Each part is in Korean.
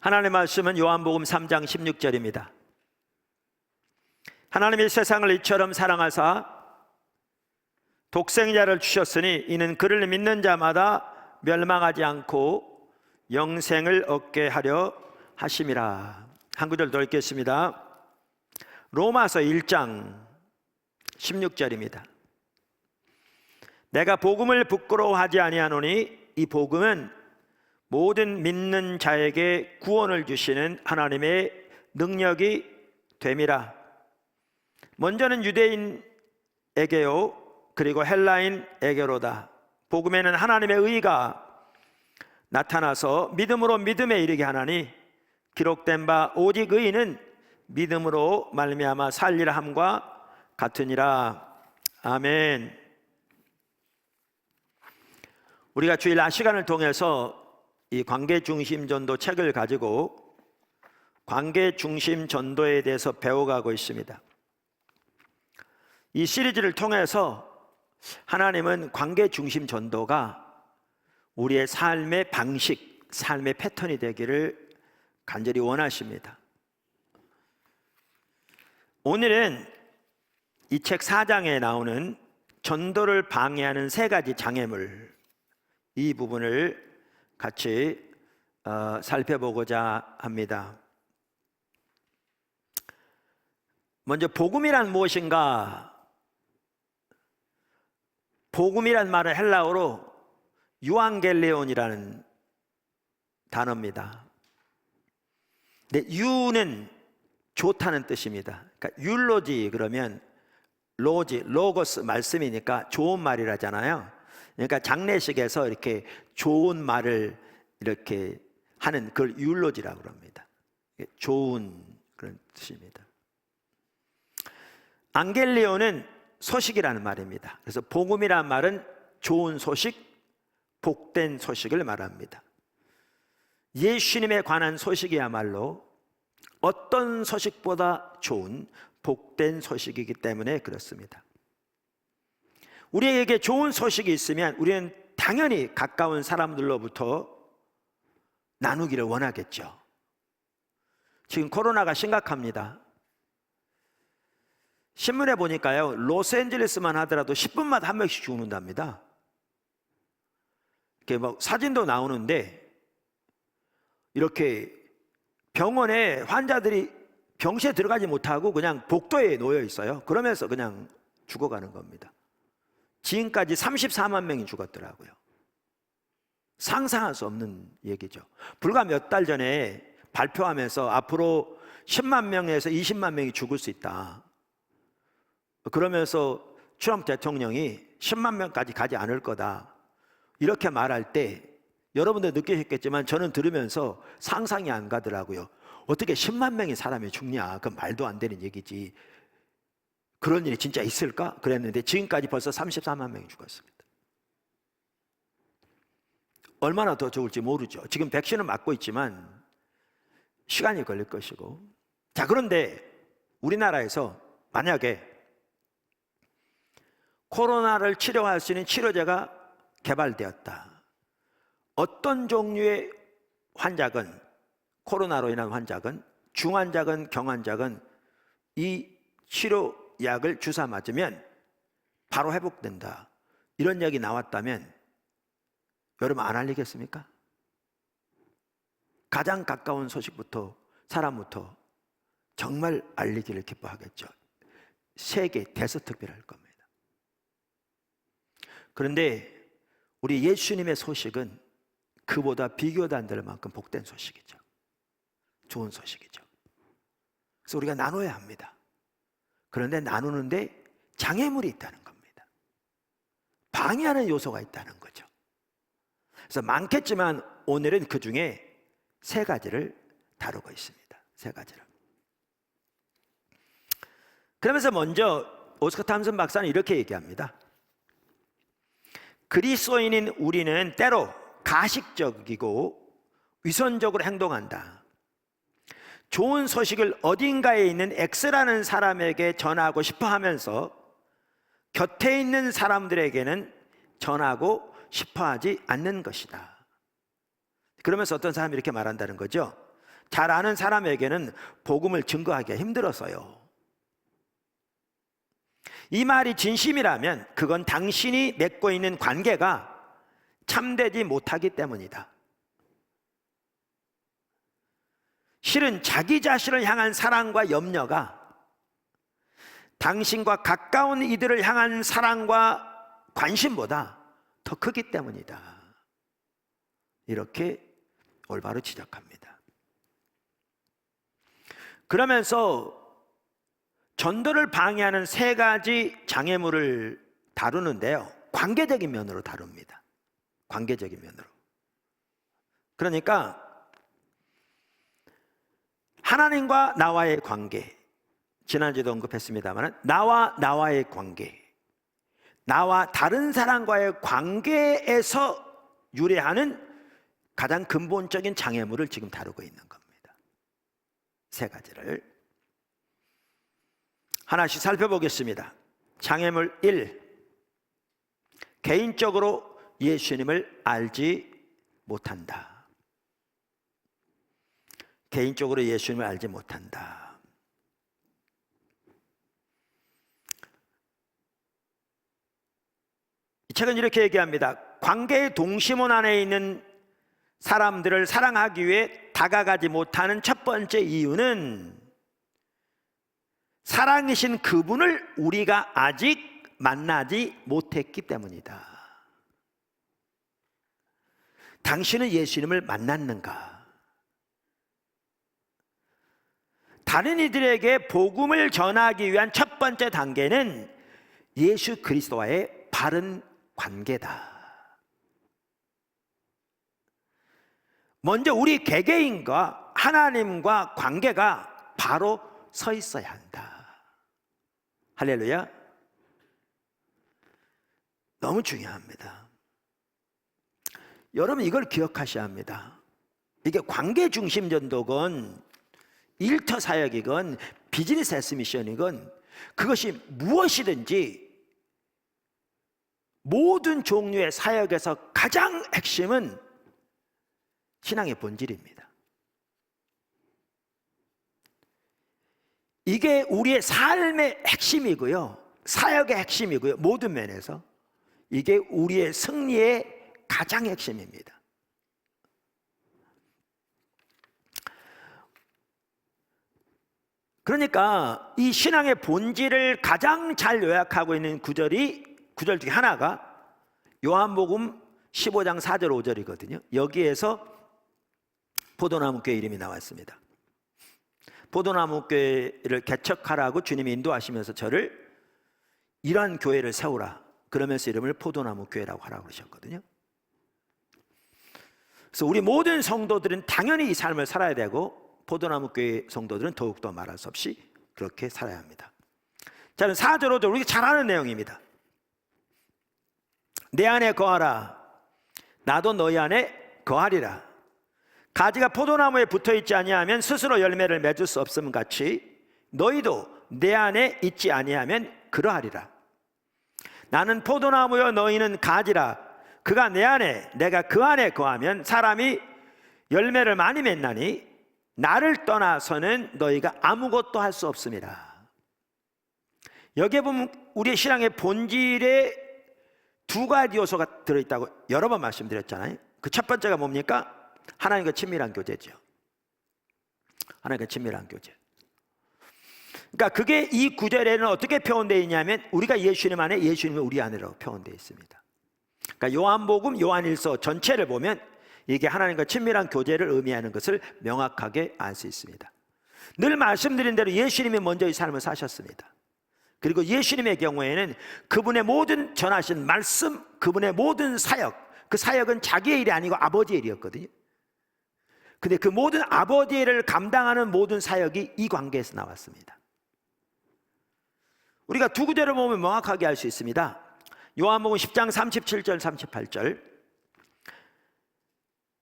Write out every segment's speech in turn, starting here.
하나님의 말씀은 요한복음 3장 16절입니다. 하나님이 세상을 이처럼 사랑하사 독생자를 주셨으니 이는 그를 믿는 자마다 멸망하지 않고 영생을 얻게 하려 하심이라. 한 구절 더 읽겠습니다. 로마서 1장 16절입니다. 내가 복음을 부끄러워하지 아니하노니 이 복음은 모든 믿는 자에게 구원을 주시는 하나님의 능력이 됨이라. 먼저는 유대인에게요 그리고 헬라인에게로다. 복음에는 하나님의 의가 나타나서 믿음으로 믿음에 이르게 하나니 기록된 바 오직 의인은 믿음으로 말미암아 살리라 함과 같으니라. 아멘. 우리가 주일 낮 시간을 통해서 이 관계중심 전도 책을 가지고 관계중심 전도에 대해서 배워가고 있습니다. 이 시리즈를 통해서 하나님은 관계중심 전도가 우리의 삶의 방식, 삶의 패턴이 되기를 간절히 원하십니다. 오늘은 이 책 4장에 나오는 전도를 방해하는 3가지 장애물, 이 부분을 같이 살펴보고자 합니다. 먼저 복음이란 무엇인가? 복음이란 말은 헬라어로 유앙겔레온이라는 단어입니다. 근데 유는 좋다는 뜻입니다. 그러니까 율로지 그러면 로지, 로고스 말씀이니까 좋은 말이라잖아요. 그러니까 장례식에서 이렇게 좋은 말을 이렇게 하는 그걸 율로지라고 합니다. 좋은 그런 뜻입니다. 앙겔리오는 소식이라는 말입니다. 그래서 복음이라는 말은 좋은 소식, 복된 소식을 말합니다. 예수님에 관한 소식이야말로 어떤 소식보다 좋은 복된 소식이기 때문에 그렇습니다. 우리에게 좋은 소식이 있으면 우리는 당연히 가까운 사람들로부터 나누기를 원하겠죠. 지금 코로나가 심각합니다. 신문에 보니까요, 로스앤젤레스만 하더라도 10분마다 한 명씩 죽는답니다. 이렇게 막 사진도 나오는데 이렇게 병원에 환자들이 병실에 들어가지 못하고 그냥 복도에 놓여 있어요. 그러면서 그냥 죽어가는 겁니다. 지금까지 34만 명이 죽었더라고요. 상상할 수 없는 얘기죠. 불과 몇 달 전에 발표하면서 앞으로 10만 명에서 20만 명이 죽을 수 있다. 그러면서 트럼프 대통령이 10만 명까지 가지 않을 거다. 이렇게 말할 때 여러분들 느끼셨겠지만 저는 들으면서 상상이 안 가더라고요. 어떻게 10만 명의 사람이 죽냐? 그건 말도 안 되는 얘기지. 그런 일이 진짜 있을까? 그랬는데 지금까지 벌써 34만 명이 죽었습니다. 얼마나 더 죽을지 모르죠. 지금 백신은 맞고 있지만 시간이 걸릴 것이고. 자, 그런데 우리나라에서 만약에 코로나를 치료할 수 있는 치료제가 개발되었다. 어떤 종류의 환자건, 코로나로 인한 환자건, 중환자건 경환자건 이 치료약을 주사 맞으면 바로 회복된다. 이런 얘기 나왔다면 여러분 안 알리겠습니까? 가장 가까운 소식부터, 사람부터 정말 알리기를 기뻐하겠죠. 세계 대서특별할 겁니다. 그런데 우리 예수님의 소식은 그보다 비교도 안 될 만큼 복된 소식이죠. 좋은 소식이죠. 그래서 우리가 나눠야 합니다. 그런데 나누는데 장애물이 있다는 겁니다. 방해하는 요소가 있다는 거죠. 그래서 많겠지만 오늘은 그 중에 3가지를 다루고 있습니다. 3가지를. 그러면서 먼저 오스커 탐슨 박사는 이렇게 얘기합니다. 그리스도인인 우리는 때로 가식적이고 위선적으로 행동한다. 좋은 소식을 어딘가에 있는 X라는 사람에게 전하고 싶어 하면서 곁에 있는 사람들에게는 전하고 싶어 하지 않는 것이다. 그러면서 어떤 사람이 이렇게 말한다는 거죠. 잘 아는 사람에게는 복음을 증거하기가 힘들어서요. 이 말이 진심이라면 그건 당신이 맺고 있는 관계가 참되지 못하기 때문이다. 실은 자기 자신을 향한 사랑과 염려가 당신과 가까운 이들을 향한 사랑과 관심보다 더 크기 때문이다. 이렇게 올바로 지적합니다. 그러면서 전도를 방해하는 세 가지 장애물을 다루는데요, 관계적인 면으로 다룹니다. 관계적인 면으로. 그러니까 하나님과 나와의 관계, 지난주에도 언급했습니다만 나와의 관계, 나와 다른 사람과의 관계에서 유래하는 가장 근본적인 장애물을 지금 다루고 있는 겁니다. 세 가지를 하나씩 살펴보겠습니다. 장애물 1, 개인적으로 예수님을 알지 못한다. 개인적으로 예수님을 알지 못한다. 이 책은 이렇게 얘기합니다. 관계의 동심원 안에 있는 사람들을 사랑하기 위해 다가가지 못하는 첫 번째 이유는 사랑이신 그분을 우리가 아직 만나지 못했기 때문이다. 당신은 예수님을 만났는가? 다른 이들에게 복음을 전하기 위한 첫 번째 단계는 예수 그리스도와의 바른 관계다. 먼저 우리 개개인과 하나님과 관계가 바로 서 있어야 한다. 할렐루야. 너무 중요합니다. 여러분, 이걸 기억하셔야 합니다. 이게 관계 중심 전도건 일터 사역이건 비즈니스 에스 미션이건 그것이 무엇이든지 모든 종류의 사역에서 가장 핵심은 신앙의 본질입니다. 이게 우리의 삶의 핵심이고요, 사역의 핵심이고요, 모든 면에서 이게 우리의 승리의 가장 핵심입니다. 그러니까 이 신앙의 본질을 가장 잘 요약하고 있는 구절 중에 하나가 요한복음 15장 4절 5절이거든요. 여기에서 포도나무 교회 이름이 나왔습니다. 포도나무 교회를 개척하라고 주님이 인도하시면서 저를 이러한 교회를 세우라, 그러면서 이름을 포도나무 교회라고 하라고 그러셨거든요. 그래서 우리 모든 성도들은 당연히 이 삶을 살아야 되고 포도나무 교회 성도들은 더욱더 말할 수 없이 그렇게 살아야 합니다. 자, 4절 5절 우리가 잘 아는 내용입니다. 내 안에 거하라, 나도 너희 안에 거하리라. 가지가 포도나무에 붙어있지 아니하면 스스로 열매를 맺을 수 없음 같이 너희도 내 안에 있지 아니하면 그러하리라. 나는 포도나무요 너희는 가지라. 그가 내 안에 내가 그 안에 거하면 사람이 열매를 많이 맺나니 나를 떠나서는 너희가 아무것도 할 수 없습니다. 여기에 보면 우리의 신앙의 본질에 두 가지 요소가 들어있다고 여러 번 말씀드렸잖아요. 그 첫 번째가 뭡니까? 하나님과 친밀한 교제죠. 하나님과 친밀한 교제. 그러니까 그게 이 구절에는 어떻게 표현되어 있냐면 우리가 예수님 안에, 예수님이 우리 안에라고 표현되어 있습니다. 그러니까 요한복음, 요한일서 전체를 보면 이게 하나님과 친밀한 교제를 의미하는 것을 명확하게 알 수 있습니다. 늘 말씀드린 대로 예수님이 먼저 이 삶을 사셨습니다. 그리고 예수님의 경우에는 그분의 모든 전하신 말씀, 그분의 모든 사역, 그 사역은 자기의 일이 아니고 아버지의 일이었거든요. 근데 그 모든 아버지의 일을 감당하는 모든 사역이 이 관계에서 나왔습니다. 우리가 두 구절을 보면 명확하게 알 수 있습니다. 요한복음 10장 37절 38절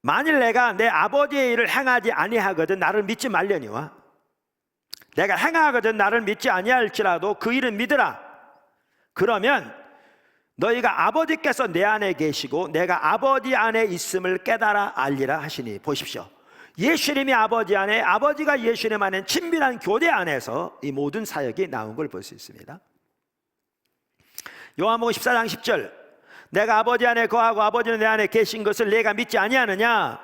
만일 내가 내 아버지의 일을 행하지 아니하거든 나를 믿지 말려니와 내가 행하거든 나를 믿지 아니할지라도 그 일은 믿으라. 그러면 너희가 아버지께서 내 안에 계시고 내가 아버지 안에 있음을 깨달아 알리라 하시니. 보십시오, 예수님이 아버지 안에, 아버지가 예수님 안에 친밀한 교제 안에서 이 모든 사역이 나온 걸 볼 수 있습니다. 요한복음 14장 10절, 내가 아버지 안에 거하고 아버지는 내 안에 계신 것을 내가 믿지 아니하느냐?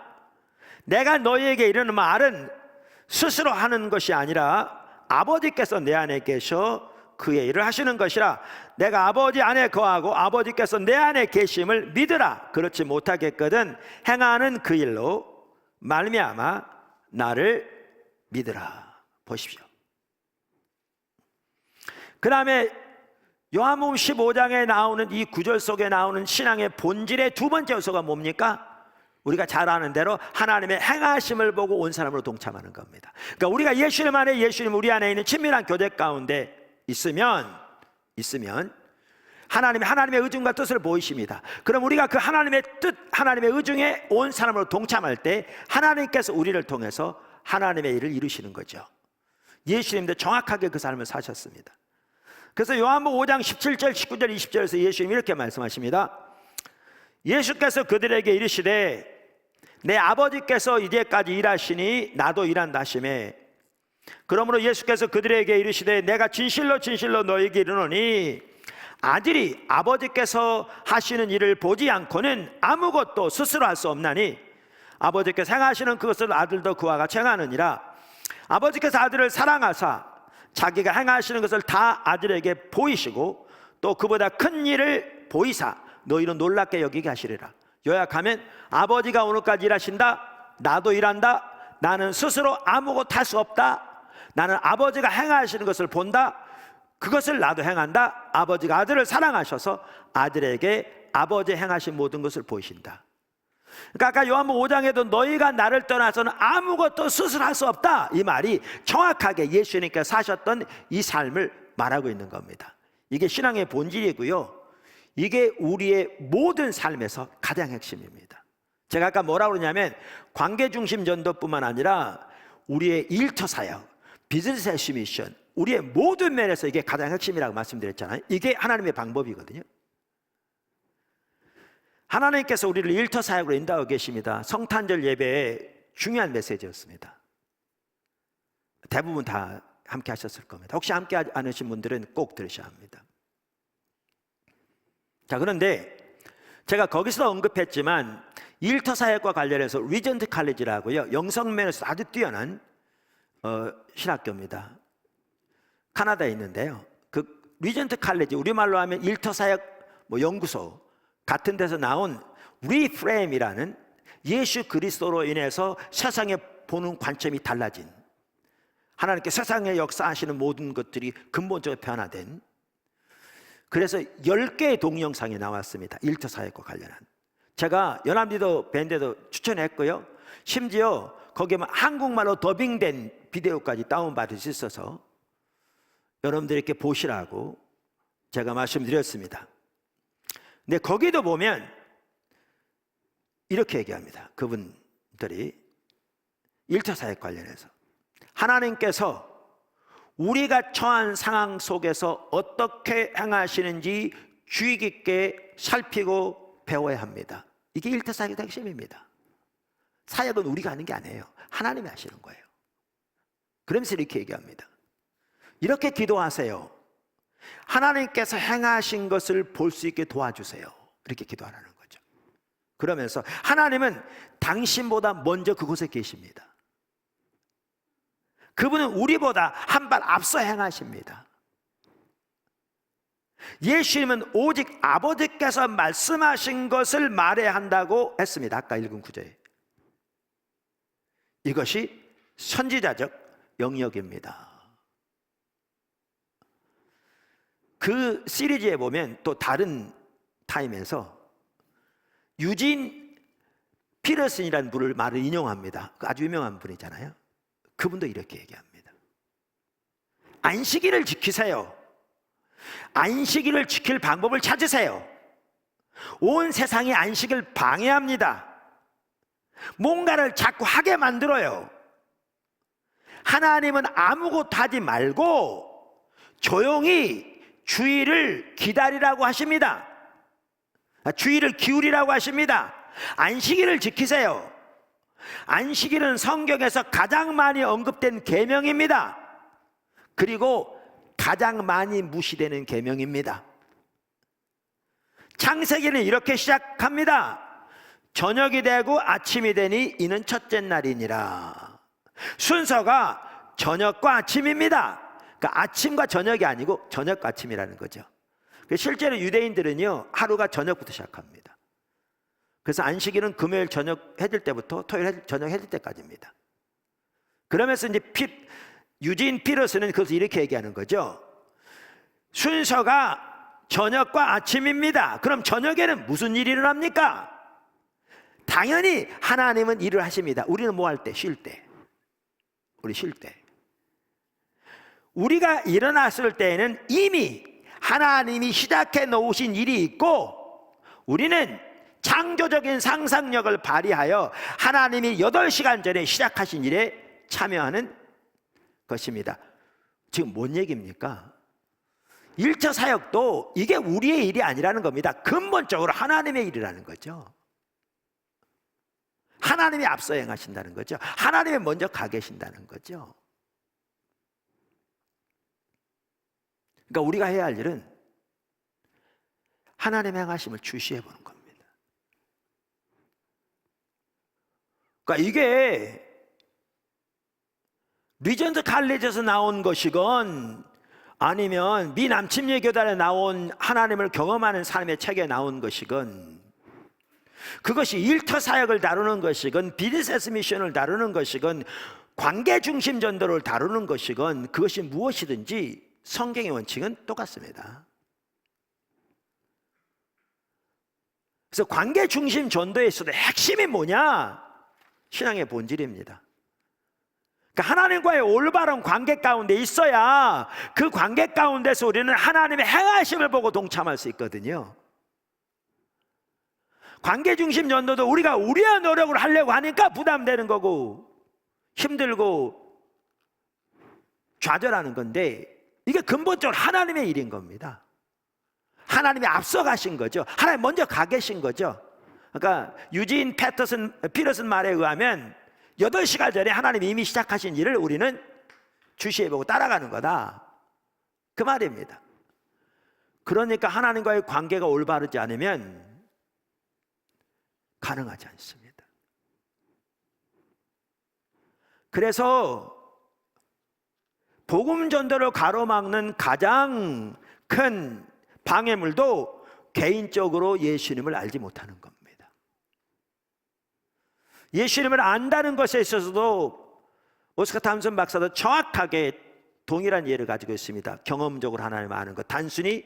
내가 너희에게 이르는 말은 스스로 하는 것이 아니라 아버지께서 내 안에 계셔 그의 일을 하시는 것이라. 내가 아버지 안에 거하고 아버지께서 내 안에 계심을 믿으라. 그렇지 못하겠거든 행하는 그 일로 말미암아 나를 믿으라. 보십시오. 그 다음에 요한복음 15장에 나오는 이 구절 속에 나오는 신앙의 본질의 두 번째 요소가 뭡니까? 우리가 잘 아는 대로 하나님의 행하심을 보고 온 사람으로 동참하는 겁니다. 그러니까 우리가 예수님 안에, 예수님 우리 안에 있는 친밀한 교제 가운데 있으면 하나님의 의중과 뜻을 보이십니다. 그럼 우리가 그 하나님의 뜻, 하나님의 의중에 온 사람으로 동참할 때 하나님께서 우리를 통해서 하나님의 일을 이루시는 거죠. 예수님도 정확하게 그 삶을 사셨습니다. 그래서 요한복음 5장 17절, 19절, 20절에서 예수님이 이렇게 말씀하십니다. 예수께서 그들에게 이르시되 내 아버지께서 이제까지 일하시니 나도 일한다 하시매. 그러므로 예수께서 그들에게 이르시되 내가 진실로 진실로 너희에게 이르노니 아들이 아버지께서 하시는 일을 보지 않고는 아무것도 스스로 할 수 없나니 아버지께서 행하시는 그것을 아들도 그와 같이 행하느니라. 아버지께서 아들을 사랑하사 자기가 행하시는 것을 다 아들에게 보이시고 또 그보다 큰 일을 보이사 너희는 놀랍게 여기게 하시리라. 요약하면 아버지가 오늘까지 일하신다, 나도 일한다, 나는 스스로 아무것도 할 수 없다, 나는 아버지가 행하시는 것을 본다, 그것을 나도 행한다. 아버지가 아들을 사랑하셔서 아들에게 아버지 행하신 모든 것을 보이신다. 그러니까 아까 요한복음 5장에도 너희가 나를 떠나서는 아무것도 스스로 할 수 없다, 이 말이 정확하게 예수님께서 사셨던 이 삶을 말하고 있는 겁니다. 이게 신앙의 본질이고요, 이게 우리의 모든 삶에서 가장 핵심입니다. 제가 아까 뭐라고 그러냐면 관계중심 전도뿐만 아니라 우리의 일터 사역, 비즈니스 애쉬 미션, 우리의 모든 면에서 이게 가장 핵심이라고 말씀드렸잖아요. 이게 하나님의 방법이거든요. 하나님께서 우리를 일터 사역으로 인도하고 계십니다. 성탄절 예배에 중요한 메시지였습니다. 대부분 다 함께 하셨을 겁니다. 혹시 함께 하지 않으신 분들은 꼭 들으셔야 합니다. 자, 그런데 제가 거기서 언급했지만 일터 사역과 관련해서 리전트 칼리지라고요, 영성면에서 아주 뛰어난 신학교입니다. 카나다에 있는데요, 그 리전트 칼리지, 우리말로 하면 일터 사역 연구소 같은 데서 나온 리프레임이라는 예수 그리스도로 인해서 세상에 보는 관점이 달라진, 하나님께 세상에 역사하시는 모든 것들이 근본적으로 변화된, 그래서 10개의 동영상이 나왔습니다. 일터 사역과 관련한. 제가 연합리더 밴드에도 추천했고요, 심지어 거기에 한국말로 더빙된 비디오까지 다운받을 수 있어서 여러분들에게 보시라고 제가 말씀드렸습니다. 근데 거기도 보면 이렇게 얘기합니다. 그분들이 일터 사역 관련해서 하나님께서 우리가 처한 상황 속에서 어떻게 행하시는지 주의 깊게 살피고 배워야 합니다. 이게 일터 사역의 핵심입니다. 사역은 우리가 하는 게 아니에요. 하나님이 하시는 거예요. 그러면서 이렇게 얘기합니다. 이렇게 기도하세요. 하나님께서 행하신 것을 볼 수 있게 도와주세요. 이렇게 기도하라는 거죠. 그러면서 하나님은 당신보다 먼저 그곳에 계십니다. 그분은 우리보다 한 발 앞서 행하십니다. 예수님은 오직 아버지께서 말씀하신 것을 말해야 한다고 했습니다. 아까 읽은 구절에. 이것이 선지자적 영역입니다. 그 시리즈에 보면 또 다른 타임에서 유진 피터슨이라는 분을 말을 인용합니다. 아주 유명한 분이잖아요. 그분도 이렇게 얘기합니다. 안식일을 지키세요. 안식일을 지킬 방법을 찾으세요. 온 세상이 안식을 방해합니다. 뭔가를 자꾸 하게 만들어요. 하나님은 아무것도 하지 말고 조용히 주의를 기다리라고 하십니다. 주의를 기울이라고 하십니다. 안식일을 지키세요. 안식일은 성경에서 가장 많이 언급된 계명입니다. 그리고 가장 많이 무시되는 계명입니다. 창세기는 이렇게 시작합니다. 저녁이 되고 아침이 되니 이는 첫째 날이니라. 순서가 저녁과 아침입니다. 그러니까 아침과 저녁이 아니고 저녁과 아침이라는 거죠. 실제로 유대인들은요, 하루가 저녁부터 시작합니다. 그래서 안식일은 금요일 저녁 해질 때부터 토요일 저녁 해질 때까지입니다. 그러면서 이제 유진 피러스는 그것을 이렇게 얘기하는 거죠. 순서가 저녁과 아침입니다. 그럼 저녁에는 무슨 일이 일어납니까? 당연히 하나님은 일을 하십니다. 우리는 뭐 할 때? 쉴 때. 우리 쉴 때. 우리가 일어났을 때에는 이미 하나님이 시작해 놓으신 일이 있고, 우리는 창조적인 상상력을 발휘하여 하나님이 8시간 전에 시작하신 일에 참여하는 것입니다. 지금 뭔 얘기입니까? 1차 사역도 이게 우리의 일이 아니라는 겁니다. 근본적으로 하나님의 일이라는 거죠. 하나님이 앞서 행하신다는 거죠. 하나님이 먼저 가 계신다는 거죠. 그러니까 우리가 해야 할 일은 하나님의 행하심을 주시해 보는 겁니다. 그러니까 이게 리전트 칼리지에서 나온 것이건 아니면 미 남침예 교단에 나온 하나님을 경험하는 삶의 책에 나온 것이건, 그것이 일터 사역을 다루는 것이건 비즈니스 미션을 다루는 것이건 관계 중심 전도를 다루는 것이건, 그것이 무엇이든지 성경의 원칙은 똑같습니다. 그래서 관계 중심 전도에 있어도 핵심이 뭐냐? 신앙의 본질입니다. 그러니까 하나님과의 올바른 관계 가운데 있어야 그 관계 가운데서 우리는 하나님의 행하심을 보고 동참할 수 있거든요. 관계 중심 전도도 우리가 우리의 노력을 하려고 하니까 부담되는 거고 힘들고 좌절하는 건데, 이게 근본적으로 하나님의 일인 겁니다. 하나님이 앞서 가신 거죠. 하나님 먼저 가 계신 거죠. 그러니까 유진 피터슨 말에 의하면 8시간 전에 하나님이 이미 시작하신 일을 우리는 주시해보고 따라가는 거다, 그 말입니다. 그러니까 하나님과의 관계가 올바르지 않으면 가능하지 않습니다. 그래서 복음 전도를 가로막는 가장 큰 방해물도 개인적으로 예수님을 알지 못하는 겁니다. 예수님을 안다는 것에 있어서도 오스카 탐슨 박사도 정확하게 동일한 예를 가지고 있습니다. 경험적으로 하나님을 아는 것, 단순히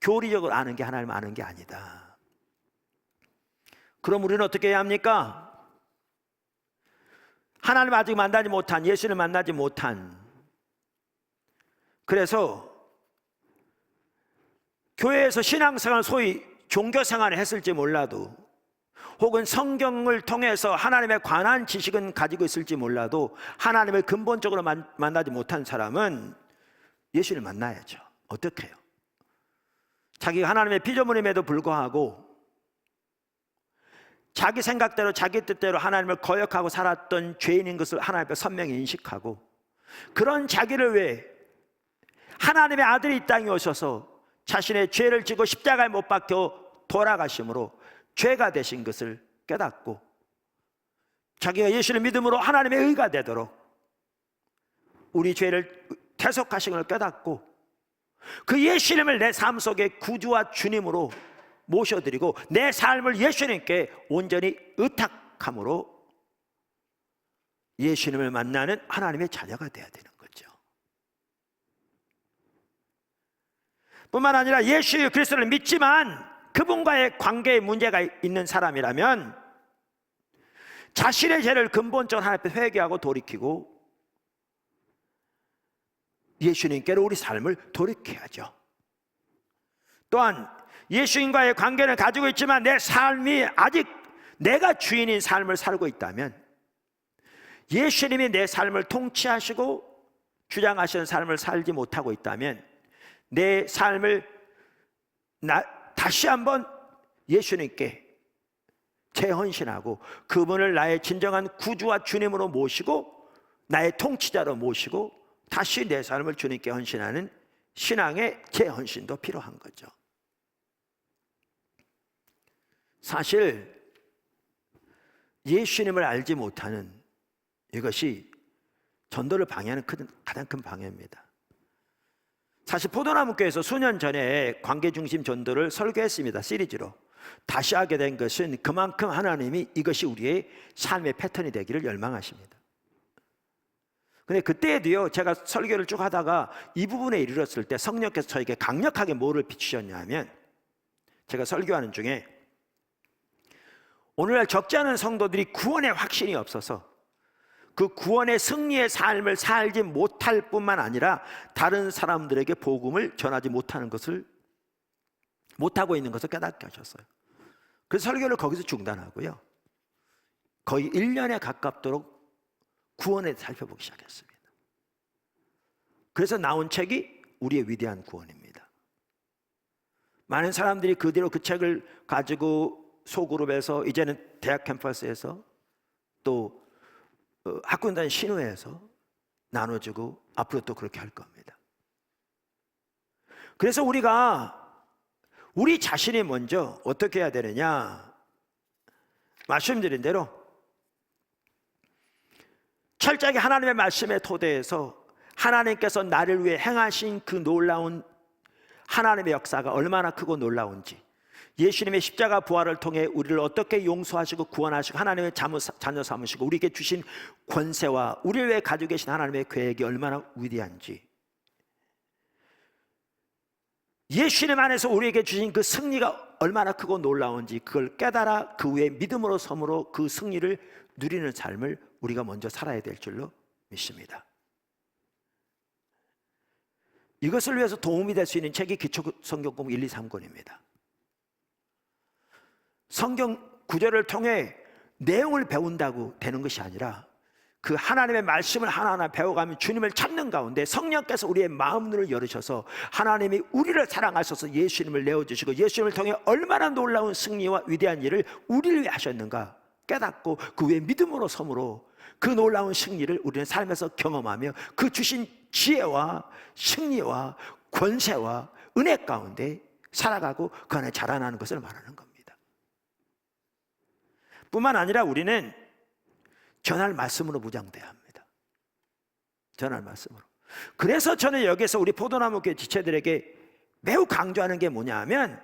교리적으로 아는 게 하나님을 아는 게 아니다. 그럼 우리는 어떻게 해야 합니까? 하나님을 아직 만나지 못한, 예수님을 만나지 못한, 그래서 교회에서 신앙생활, 소위 종교생활을 했을지 몰라도, 혹은 성경을 통해서 하나님에 관한 지식은 가지고 있을지 몰라도 하나님을 근본적으로 만나지 못한 사람은 예수를 만나야죠. 어떻게 해요? 자기가 하나님의 피조물임에도 불구하고 자기 생각대로 자기 뜻대로 하나님을 거역하고 살았던 죄인인 것을 하나님 앞에 선명히 인식하고, 그런 자기를 위해 하나님의 아들이 이 땅에 오셔서 자신의 죄를 지고 십자가에 못 박혀 돌아가심으로 죄가 되신 것을 깨닫고, 자기가 예수를 믿음으로 하나님의 의가 되도록 우리 죄를 대속하신 걸 깨닫고, 그 예수님을 내 삶 속에 구주와 주님으로 모셔드리고 내 삶을 예수님께 온전히 의탁함으로 예수님을 만나는 하나님의 자녀가 되어야 되는 거죠. 뿐만 아니라 예수 그리스도를 믿지만 그분과의 관계에 문제가 있는 사람이라면 자신의 죄를 근본적으로 하나님 앞에 회개하고 돌이키고 예수님께로 우리 삶을 돌이켜야죠. 또한 예수님과의 관계를 가지고 있지만 내 삶이 아직 내가 주인인 삶을 살고 있다면, 예수님이 내 삶을 통치하시고 주장하시는 삶을 살지 못하고 있다면, 내 삶을 다시 한번 예수님께 재헌신하고 그분을 나의 진정한 구주와 주님으로 모시고 나의 통치자로 모시고 다시 내 삶을 주님께 헌신하는 신앙의 재헌신도 필요한 거죠. 사실 예수님을 알지 못하는 이것이 전도를 방해하는 가장 큰 방해입니다. 사실 포도나무교회에서 수년 전에 관계중심 전도를 설교했습니다. 시리즈로. 다시 하게 된 것은 그만큼 하나님이 이것이 우리의 삶의 패턴이 되기를 열망하십니다. 근데 그때에도요, 제가 설교를 쭉 하다가 이 부분에 이르렀을 때 성령께서 저에게 강력하게 뭐를 비추셨냐 하면, 제가 설교하는 중에 오늘날 적지 않은 성도들이 구원의 확신이 없어서 그 구원의 승리의 삶을 살지 못할 뿐만 아니라 다른 사람들에게 복음을 전하지 못하고 있는 것을 깨닫게 하셨어요. 그래서 설교를 거기서 중단하고요, 거의 1년에 가깝도록 구원에 살펴보기 시작했습니다. 그래서 나온 책이 우리의 위대한 구원입니다. 많은 사람들이 그대로 그 책을 가지고 소그룹에서, 이제는 대학 캠퍼스에서, 또 학군단 신우회에서 나눠주고 앞으로 또 그렇게 할 겁니다. 그래서 우리가 우리 자신이 먼저 어떻게 해야 되느냐, 말씀드린 대로 철저하게 하나님의 말씀에 토대해서 하나님께서 나를 위해 행하신 그 놀라운 하나님의 역사가 얼마나 크고 놀라운지, 예수님의 십자가 부활을 통해 우리를 어떻게 용서하시고 구원하시고 하나님의 자녀 삼으시고 우리에게 주신 권세와 우리를 위해 가지고 계신 하나님의 계획이 얼마나 위대한지, 예수님 안에서 우리에게 주신 그 승리가 얼마나 크고 놀라운지, 그걸 깨달아 그 위에 믿음으로 섬으로 그 승리를 누리는 삶을 우리가 먼저 살아야 될 줄로 믿습니다. 이것을 위해서 도움이 될 수 있는 책이 기초성경공부 1, 2, 3권입니다. 성경 구절을 통해 내용을 배운다고 되는 것이 아니라 그 하나님의 말씀을 하나하나 배워가면 주님을 찾는 가운데 성령께서 우리의 마음눈을 열으셔서 하나님이 우리를 사랑하셔서 예수님을 내어주시고 예수님을 통해 얼마나 놀라운 승리와 위대한 일을 우리를 위해 하셨는가 깨닫고 그 위에 믿음으로 섬으로 그 놀라운 승리를 우리는 삶에서 경험하며 그 주신 지혜와 승리와 권세와 은혜 가운데 살아가고 그 안에 자라나는 것을 말하는 겁니다. 뿐만 아니라 우리는 전할 말씀으로 무장돼야 합니다. 전할 말씀으로. 그래서 저는 여기서 우리 포도나무교회 지체들에게 매우 강조하는 게 뭐냐 하면,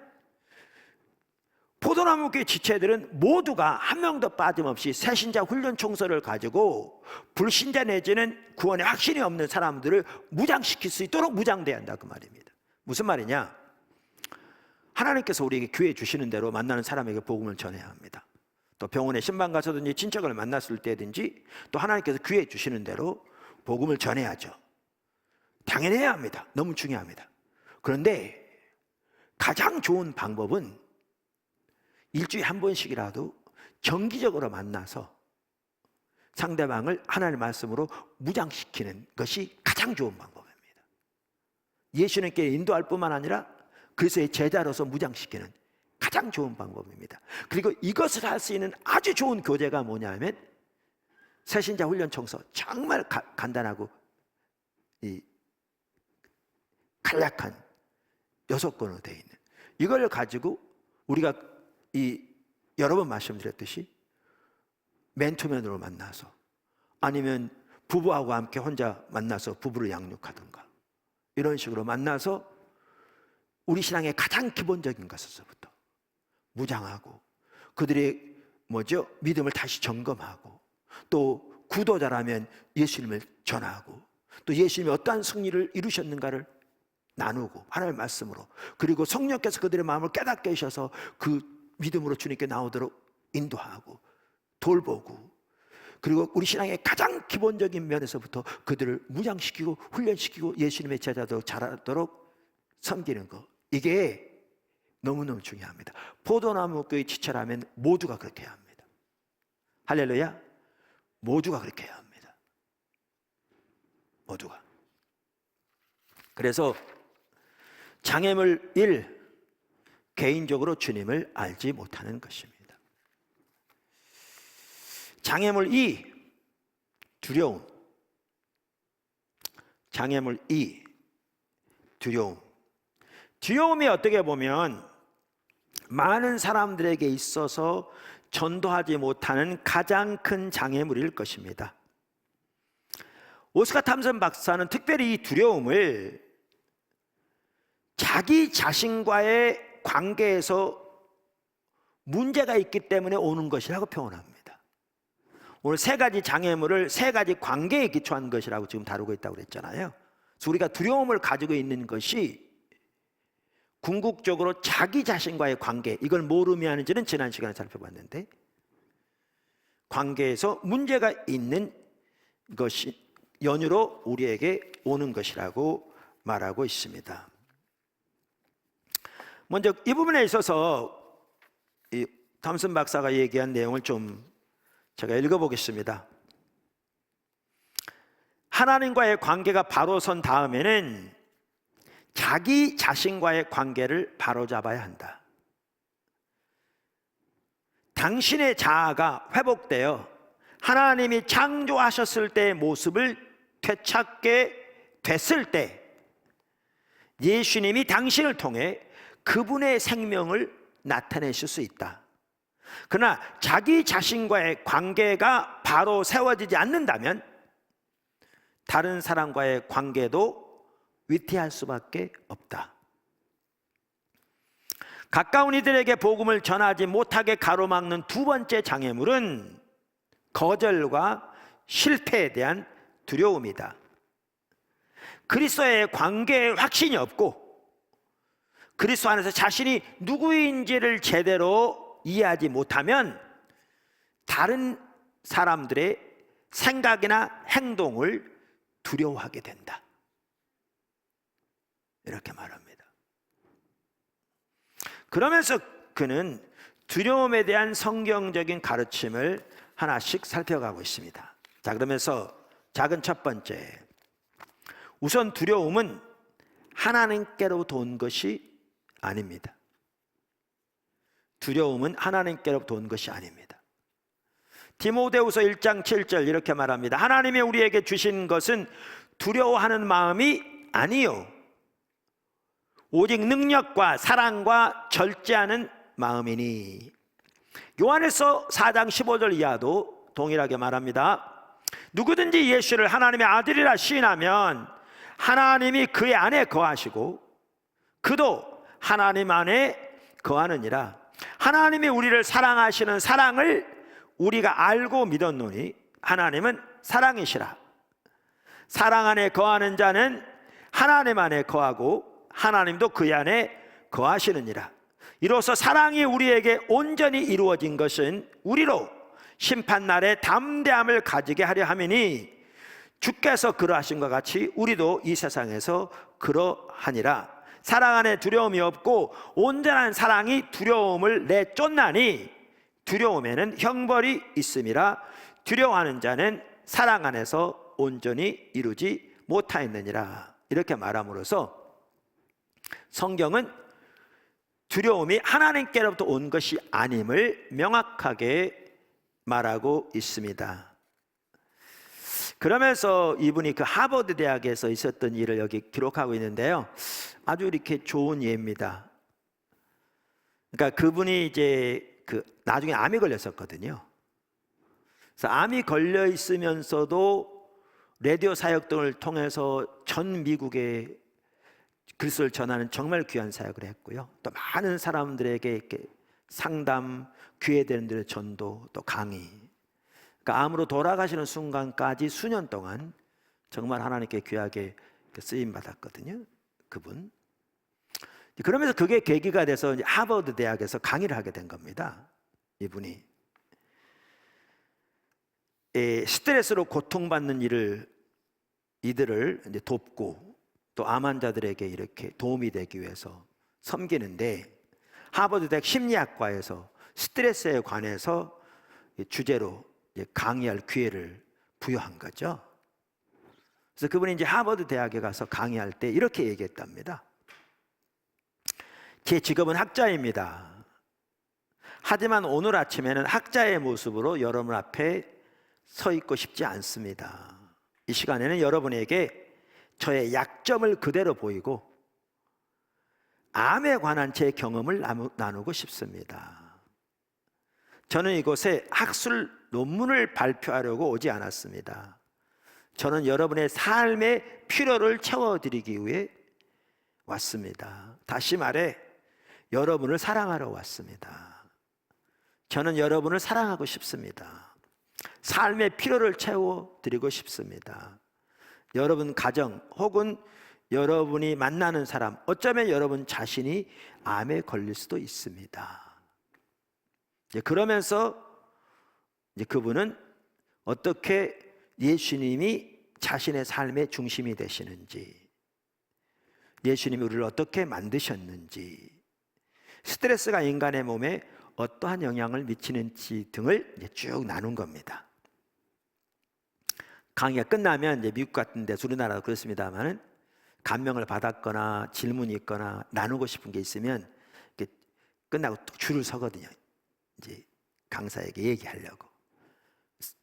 포도나무교회 지체들은 모두가 한 명도 빠짐없이 새신자 훈련 총서를 가지고 불신자 내지는 구원에 확신이 없는 사람들을 무장시킬 수 있도록 무장돼야 한다, 그 말입니다. 무슨 말이냐? 하나님께서 우리에게 기회 주시는 대로 만나는 사람에게 복음을 전해야 합니다. 또 병원에 신방 가서든지 친척을 만났을 때든지 또 하나님께서 기회 주시는 대로 복음을 전해야죠. 당연히 해야 합니다. 너무 중요합니다. 그런데 가장 좋은 방법은 일주일에 한 번씩이라도 정기적으로 만나서 상대방을 하나님의 말씀으로 무장시키는 것이 가장 좋은 방법입니다. 예수님께 인도할 뿐만 아니라 그리스도의 제자로서 무장시키는 가장 좋은 방법입니다. 그리고 이것을 할 수 있는 아주 좋은 교재가 뭐냐면 새신자 훈련 총서, 정말 간단하고 간략한 6권으로 되어 있는 이걸 가지고 우리가 여러 번 말씀드렸듯이 맨투맨으로 만나서, 아니면 부부하고 함께 혼자 만나서 부부를 양육하든가 이런 식으로 만나서 우리 신앙의 가장 기본적인 것에서부터 무장하고 그들의 믿음을 다시 점검하고, 또 구도자라면 예수님을 전하고, 또 예수님이 어떠한 승리를 이루셨는가를 나누고 하나님의 말씀으로, 그리고 성령께서 그들의 마음을 깨닫게 하셔서 그 믿음으로 주님께 나오도록 인도하고 돌보고, 그리고 우리 신앙의 가장 기본적인 면에서부터 그들을 무장시키고 훈련시키고 예수님의 제자도 자라도록 섬기는 것, 이게 너무너무 중요합니다. 포도나무교회 지체라면 모두가 그렇게 해야 합니다. 할렐루야. 모두가 그렇게 해야 합니다. 모두가. 그래서 장애물 1, 개인적으로 주님을 알지 못하는 것입니다. 장애물 2, 두려움. 장애물 2, 두려움. 두려움이 어떻게 보면 많은 사람들에게 있어서 전도하지 못하는 가장 큰 장애물일 것입니다. 오스카 탐슨 박사는 특별히 이 두려움을 자기 자신과의 관계에서 문제가 있기 때문에 오는 것이라고 표현합니다. 오늘 세 가지 장애물을 세 가지 관계에 기초한 것이라고 지금 다루고 있다고 그랬잖아요. 그래서 우리가 두려움을 가지고 있는 것이 궁극적으로 자기 자신과의 관계, 이걸 뭘 의미하는지는 지난 시간에 살펴봤는데, 관계에서 문제가 있는 것이 연유로 우리에게 오는 것이라고 말하고 있습니다. 먼저 이 부분에 있어서 이 탐슨 박사가 얘기한 내용을 좀 제가 읽어보겠습니다. 하나님과의 관계가 바로 선 다음에는 자기 자신과의 관계를 바로잡아야 한다. 당신의 자아가 회복되어 하나님이 창조하셨을 때의 모습을 되찾게 됐을 때 예수님이 당신을 통해 그분의 생명을 나타내실 수 있다. 그러나 자기 자신과의 관계가 바로 세워지지 않는다면 다른 사람과의 관계도 위태할 수밖에 없다. 가까운 이들에게 복음을 전하지 못하게 가로막는 두 번째 장애물은 거절과 실패에 대한 두려움이다. 그리스도의 관계에 확신이 없고 그리스도 안에서 자신이 누구인지를 제대로 이해하지 못하면 다른 사람들의 생각이나 행동을 두려워하게 된다. 이렇게 말합니다. 그러면서 그는 두려움에 대한 성경적인 가르침을 하나씩 살펴가고 있습니다. 자, 그러면서 작은 첫 번째, 우선 두려움은 하나님께로부터 온 것이 아닙니다. 두려움은 하나님께로부터 온 것이 아닙니다. 디모데후서 1장 7절 이렇게 말합니다. 하나님이 우리에게 주신 것은 두려워하는 마음이 아니요 오직 능력과 사랑과 절제하는 마음이니. 요한일서 4장 15절 이하도 동일하게 말합니다. 누구든지 예수를 하나님의 아들이라 시인하면 하나님이 그의 안에 거하시고 그도 하나님 안에 거하느니라. 하나님이 우리를 사랑하시는 사랑을 우리가 알고 믿었노니 하나님은 사랑이시라. 사랑 안에 거하는 자는 하나님 안에 거하고 하나님도 그 안에 거하시느니라. 이로써 사랑이 우리에게 온전히 이루어진 것은 우리로 심판날에 담대함을 가지게 하려 함이니 주께서 그러하신 것 같이 우리도 이 세상에서 그러하니라. 사랑 안에 두려움이 없고 온전한 사랑이 두려움을 내쫓나니 두려움에는 형벌이 있음이라. 두려워하는 자는 사랑 안에서 온전히 이루지 못하였느니라. 이렇게 말함으로써 성경은 두려움이 하나님께로부터 온 것이 아님을 명확하게 말하고 있습니다. 그러면서 이분이 그 하버드 대학에서 있었던 일을 여기 기록하고 있는데요, 아주 이렇게 좋은 예입니다. 그러니까 그분이 이제 나중에 암이 걸렸었거든요. 그래서 암이 걸려 있으면서도 라디오 사역 등을 통해서 전 미국에 그리스도를 전하는 정말 귀한 사역을 했고요. 또 많은 사람들에게 이렇게 상담, 기회되는 데의 전도, 또 강의. 그러니까 암으로 돌아가시는 순간까지 수년 동안 정말 하나님께 귀하게 쓰임 받았거든요. 그분. 그러면서 그게 계기가 돼서 이제 하버드 대학에서 강의를 하게 된 겁니다. 이분이 스트레스로 고통받는 이들을 이제 돕고 또 암 환자들에게 이렇게 도움이 되기 위해서 섬기는데, 하버드 대학 심리학과에서 스트레스에 관해서 주제로 강의할 기회를 부여한 거죠. 그래서 그분이 이제 하버드 대학에 가서 강의할 때 이렇게 얘기했답니다. 제 직업은 학자입니다. 하지만 오늘 아침에는 학자의 모습으로 여러분 앞에 서 있고 싶지 않습니다. 이 시간에는 여러분에게 저의 약점을 그대로 보이고 암에 관한 제 경험을 나누고 싶습니다. 저는 이곳에 학술 논문을 발표하려고 오지 않았습니다. 저는 여러분의 삶의 필요를 채워드리기 위해 왔습니다. 다시 말해 여러분을 사랑하러 왔습니다. 저는 여러분을 사랑하고 싶습니다. 삶의 필요를 채워드리고 싶습니다. 여러분 가정 혹은 여러분이 만나는 사람, 어쩌면 여러분 자신이 암에 걸릴 수도 있습니다. 그러면서 그분은 어떻게 예수님이 자신의 삶의 중심이 되시는지, 예수님이 우리를 어떻게 만드셨는지, 스트레스가 인간의 몸에 어떠한 영향을 미치는지 등을 쭉 나눈 겁니다. 강의가 끝나면 이제 미국 같은 데서 우리나라도 그렇습니다만은 감명을 받았거나 질문이 있거나 나누고 싶은 게 있으면 끝나고 또 줄을 서거든요. 이제 강사에게 얘기하려고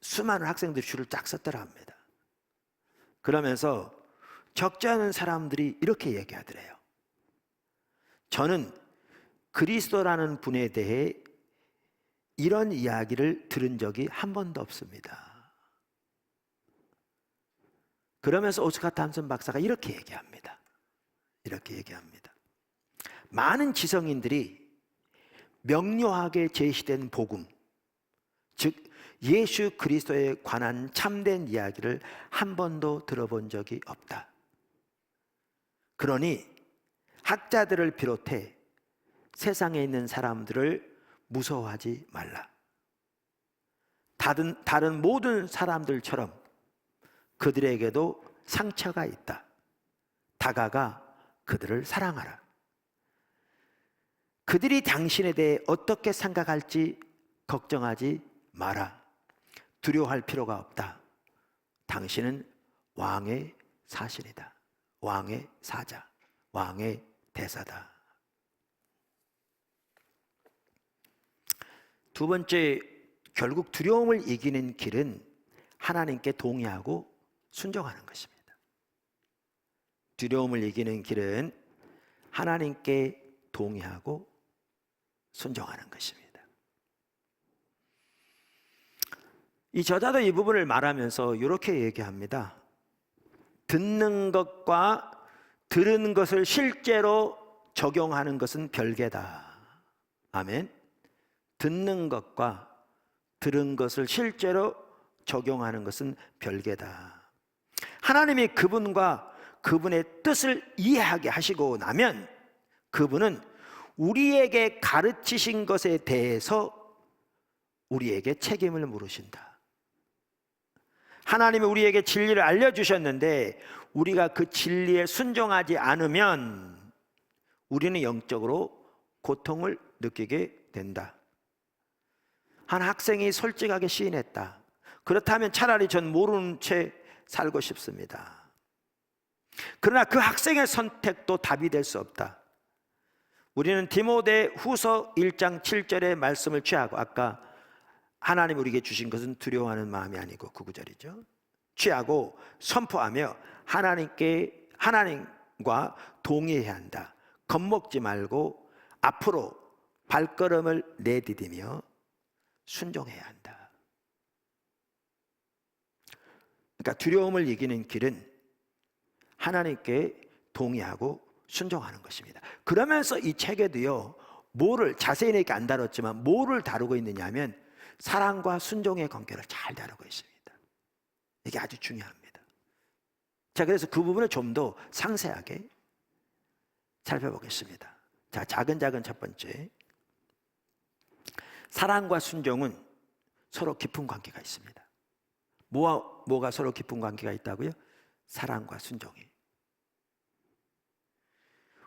수많은 학생들이 줄을 쫙 섰더라 합니다. 그러면서 적지 않은 사람들이 이렇게 얘기하더래요. 저는 그리스도라는 분에 대해 이런 이야기를 들은 적이 한 번도 없습니다. 그러면서 오스카 탐슨 박사가 이렇게 얘기합니다. 많은 지성인들이 명료하게 제시된 복음, 즉 예수 그리스도에 관한 참된 이야기를 한 번도 들어본 적이 없다. 그러니 학자들을 비롯해 세상에 있는 사람들을 무서워하지 말라. 다른 모든 사람들처럼 그들에게도 상처가 있다. 다가가 그들을 사랑하라. 그들이 당신에 대해 어떻게 생각할지 걱정하지 마라. 두려워할 필요가 없다. 당신은 왕의 사신이다. 왕의 사자, 왕의 대사다. 두 번째, 결국 두려움을 이기는 길은 하나님께 동의하고 순종하는 것입니다. 두려움을 이기는 길은 하나님께 동의하고 순종하는 것입니다. 이 저자도 이 부분을 말하면서 이렇게 얘기합니다. 듣는 것과 들은 것을 실제로 적용하는 것은 별개다. 아멘. 듣는 것과 들은 것을 실제로 적용하는 것은 별개다. 하나님이 그분과 그분의 뜻을 이해하게 하시고 나면 그분은 우리에게 가르치신 것에 대해서 우리에게 책임을 물으신다. 하나님이 우리에게 진리를 알려주셨는데 우리가 그 진리에 순종하지 않으면 우리는 영적으로 고통을 느끼게 된다. 한 학생이 솔직하게 시인했다. 그렇다면 차라리 전 모르는 채 살고 싶습니다. 그러나 그 학생의 선택도 답이 될 수 없다. 우리는 디모데 후서 1장 7절의 말씀을 취하고, 아까 하나님 우리에게 주신 것은 두려워하는 마음이 아니고 9절이죠. 취하고 선포하며 하나님과 동의해야 한다. 겁먹지 말고 앞으로 발걸음을 내디디며 순종해야 한다. 그러니까 두려움을 이기는 길은 하나님께 동의하고 순종하는 것입니다. 그러면서 이 책에도요, 뭐를 자세히 이렇게 안 다뤘지만 뭐를 다루고 있느냐면 사랑과 순종의 관계를 잘 다루고 있습니다. 이게 아주 중요합니다. 자, 그래서 그 부분을 좀 더 상세하게 살펴보겠습니다. 자, 작은 첫 번째, 사랑과 순종은 서로 깊은 관계가 있습니다. 뭐가 서로 깊은 관계가 있다고요? 사랑과 순종이.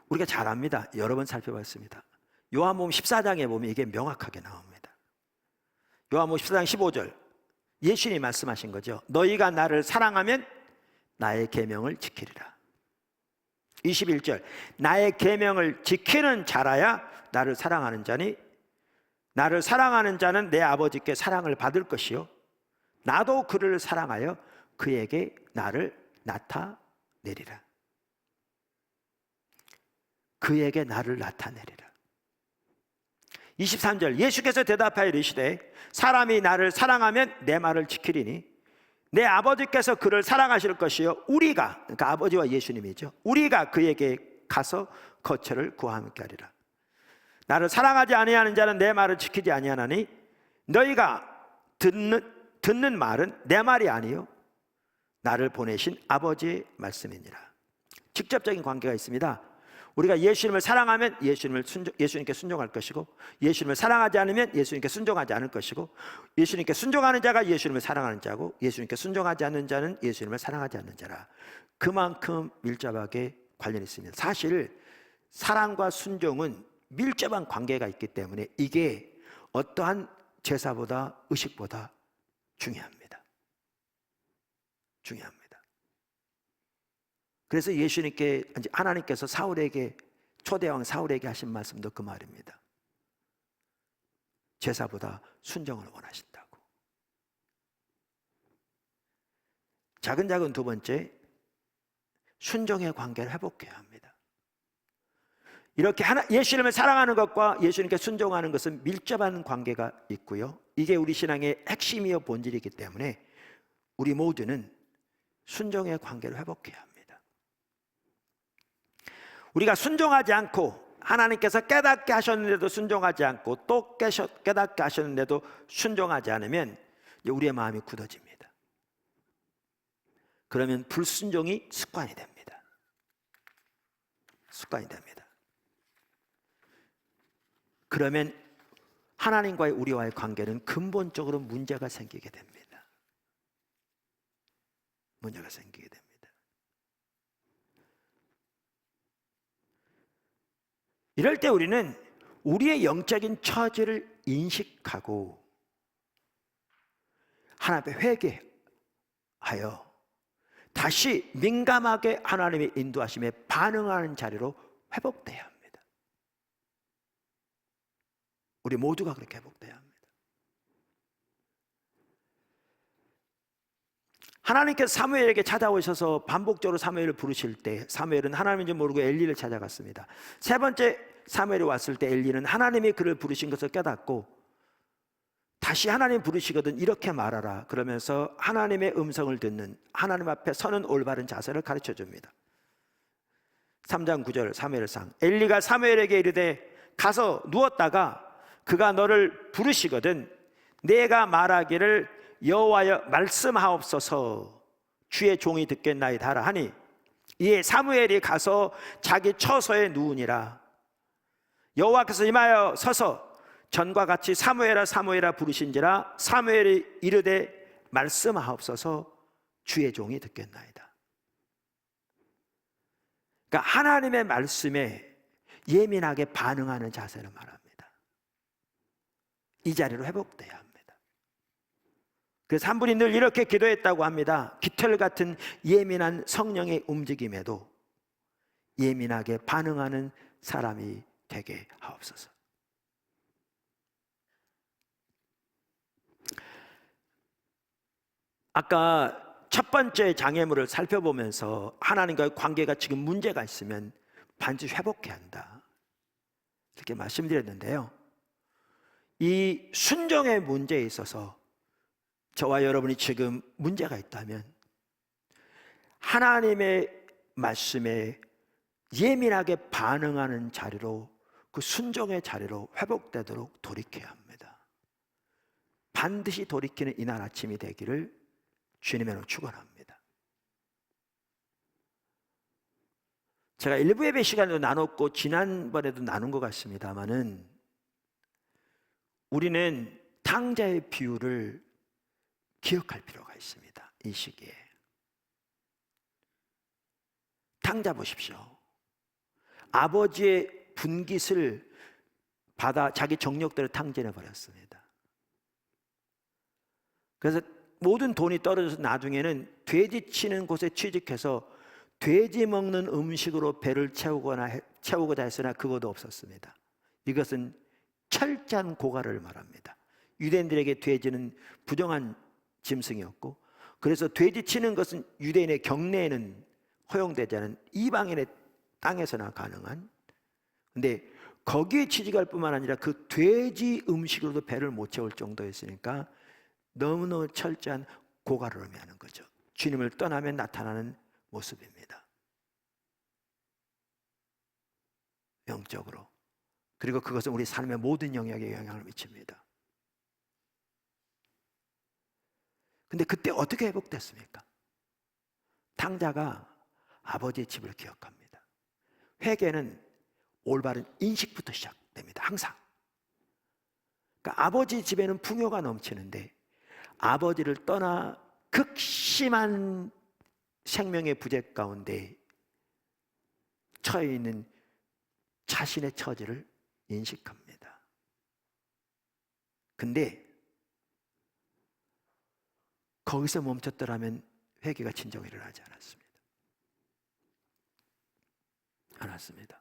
우리가 잘 압니다. 여러 번 살펴봤습니다. 요한복음 14장에 보면 이게 명확하게 나옵니다. 요한복음 14장 15절, 예수님이 말씀하신 거죠. 너희가 나를 사랑하면 나의 계명을 지키리라. 21절, 나의 계명을 지키는 자라야 나를 사랑하는 자니 나를 사랑하는 자는 내 아버지께 사랑을 받을 것이요 나도 그를 사랑하여 그에게 나를 나타내리라. 그에게 나를 나타내리라. 23절 예수께서 대답하여 이르시되 사람이 나를 사랑하면 내 말을 지키리니 내 아버지께서 그를 사랑하실 것이요 우리가, 그러니까 아버지와 예수님이죠, 우리가 그에게 가서 거처를 구함께 하리라. 나를 사랑하지 아니하는 자는 내 말을 지키지 아니하나니 너희가 듣는 말은 내 말이 아니요 나를 보내신 아버지의 말씀이니라. 직접적인 관계가 있습니다. 우리가 예수님을 사랑하면 예수님께 순종할 것이고, 예수님을 사랑하지 않으면 예수님께 순종하지 않을 것이고, 예수님께 순종하는 자가 예수님을 사랑하는 자고, 예수님께 순종하지 않는 자는 예수님을 사랑하지 않는 자라. 그만큼 밀접하게 관련이 있습니다. 사실 사랑과 순종은 밀접한 관계가 있기 때문에 이게 어떠한 제사보다 의식보다 중요합니다. 그래서 하나님께서 초대왕 사울에게 하신 말씀도 그 말입니다. 제사보다 순종을 원하신다고. 작은 두 번째, 순종의 관계를 회복해야 합니다. 이렇게 예수님을 사랑하는 것과 예수님께 순종하는 것은 밀접한 관계가 있고요, 이게 우리 신앙의 핵심이요 본질이기 때문에 우리 모두는 순종의 관계를 회복해야 합니다. 우리가 순종하지 않고, 하나님께서 깨닫게 하셨는데도 순종하지 않고, 또 깨닫게 하셨는데도 순종하지 않으면 우리의 마음이 굳어집니다. 그러면 불순종이 습관이 됩니다. 그러면 하나님과의 우리와의 관계는 근본적으로 문제가 생기게 됩니다. 이럴 때 우리는 우리의 영적인 처지를 인식하고 하나님 앞에 회개하여 다시 민감하게 하나님의 인도하심에 반응하는 자리로 회복돼야 합니다. 우리 모두가 그렇게 회복돼야 합니다. 하나님께서 사무엘에게 찾아오셔서 반복적으로 사무엘을 부르실 때 사무엘은 하나님인지 모르고 엘리를 찾아갔습니다. 세 번째 사무엘이 왔을 때 엘리는 하나님이 그를 부르신 것을 깨닫고 다시 하나님 부르시거든 이렇게 말하라 그러면서 하나님의 음성을 듣는, 하나님 앞에 서는 올바른 자세를 가르쳐 줍니다. 3장 9절 사무엘상 엘리가 사무엘에게 이르되 가서 누웠다가 그가 너를 부르시거든 내가 말하기를 여호와여 말씀하옵소서 주의 종이 듣겠나이다 하라 하니 이에 사무엘이 가서 자기 처소에 누우니라. 여호와께서 임하여 서서 전과 같이 사무엘아 사무엘아 부르신지라 사무엘이 이르되 말씀하옵소서 주의 종이 듣겠나이다. 그러니까 하나님의 말씀에 예민하게 반응하는 자세를 말합니다. 이 자리로 회복돼야 합니다. 그래서 한 분이 늘 이렇게 기도했다고 합니다. 깃털 같은 예민한 성령의 움직임에도 예민하게 반응하는 사람이 되게 하옵소서. 아까 첫 번째 장애물을 살펴보면서 하나님과의 관계가 지금 문제가 있으면 반드시 회복해야 한다 이렇게 말씀드렸는데요, 이 순종의 문제에 있어서 저와 여러분이 지금 문제가 있다면 하나님의 말씀에 예민하게 반응하는 자리로, 그 순종의 자리로 회복되도록 돌이켜야 합니다. 반드시 돌이키는 이날 아침이 되기를 주님의 이름으로 축원합니다. 제가 일부 예배 시간에도 나눴고 지난번에도 나눈 것 같습니다만은 우리는 탕자의 비유를 기억할 필요가 있습니다. 이 시기에 탕자 보십시오. 아버지의 분깃을 받아 자기 정력대로 탕진해 버렸습니다. 그래서 모든 돈이 떨어져서 나중에는 돼지 치는 곳에 취직해서 돼지 먹는 음식으로 배를 채우고자 했으나 그것도 없었습니다. 이것은 철저한 고갈을 말합니다. 유대인들에게 돼지는 부정한 짐승이었고, 그래서 돼지 치는 것은 유대인의 경내에는 허용되지 않은 이방인의 땅에서나 가능한, 근데 거기에 취직할 뿐만 아니라 그 돼지 음식으로도 배를 못 채울 정도였으니까 너무너무 철저한 고갈을 의미하는 거죠. 주님을 떠나면 나타나는 모습입니다. 영적으로. 그리고 그것은 우리 삶의 모든 영역에 영향을 미칩니다. 근데 그때 어떻게 회복됐습니까? 탕자가 아버지의 집을 기억합니다. 회개는 올바른 인식부터 시작됩니다. 항상. 그러니까 아버지 집에는 풍요가 넘치는데 아버지를 떠나 극심한 생명의 부재 가운데 처해 있는 자신의 처지를 인식합니다. 근데 거기서 멈췄더라면 회개가 진정 일어나지 않았습니다.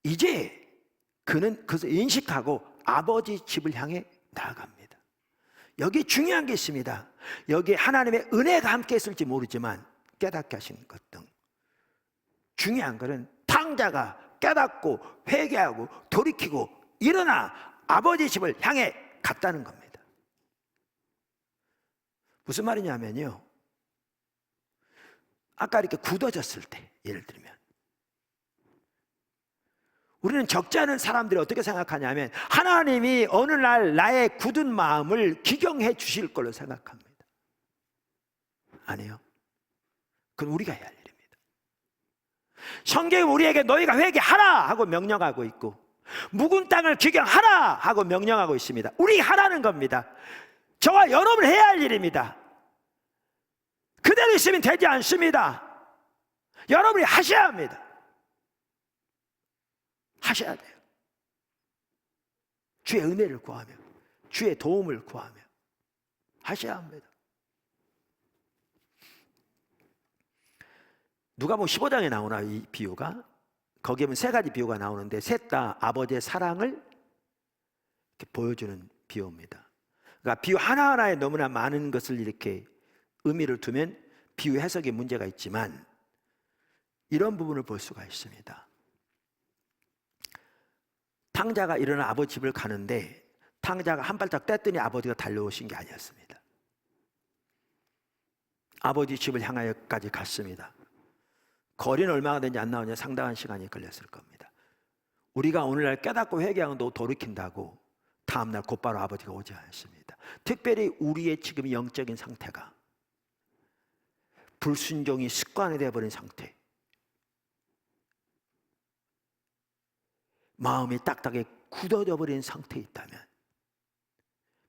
이제 그는 그것을 인식하고 아버지 집을 향해 나아갑니다. 여기 중요한 게 있습니다. 여기에 하나님의 은혜가 함께 했을지 모르지만 깨닫게 하신 것 등 중요한 것은 탕자가 깨닫고 회개하고 돌이키고 일어나 아버지 집을 향해 갔다는 겁니다. 무슨 말이냐면요, 아까 이렇게 굳어졌을 때, 예를 들면 우리는 적지 않은 사람들이 어떻게 생각하냐면 하나님이 어느 날 나의 굳은 마음을 기경해 주실 걸로 생각합니다. 아니요, 그건 우리가 해야 할 일입니다. 성경이 우리에게 너희가 회개하라 하고 명령하고 있고 묵은 땅을 기경하라 하고 명령하고 있습니다. 우리 하라는 겁니다. 저와 여러분 해야 할 일입니다. 그대로 있으면 되지 않습니다. 여러분이 하셔야 합니다. 하셔야 돼요. 주의 은혜를 구하며 주의 도움을 구하며 하셔야 합니다. 누가복음 15장에 나오나 이 비유가, 거기에 보면 세 가지 비유가 나오는데 셋 다 아버지의 사랑을 이렇게 보여주는 비유입니다. 그러니까 비유 하나하나에 너무나 많은 것을 이렇게 의미를 두면 비유 해석에 문제가 있지만 이런 부분을 볼 수가 있습니다. 탕자가 일어나 아버지 집을 가는데 탕자가 한 발짝 뗐더니 아버지가 달려오신 게 아니었습니다. 아버지 집을 향하여까지 갔습니다. 거리는 얼마나 되는지 안 나오냐, 상당한 시간이 걸렸을 겁니다. 우리가 오늘날 깨닫고 회개하고 돌이킨다고 다음날 곧바로 아버지가 오지 않습니다. 특별히 우리의 지금 영적인 상태가 불순종이 습관이 되어버린 상태, 마음이 딱딱하게 굳어져 버린 상태에 있다면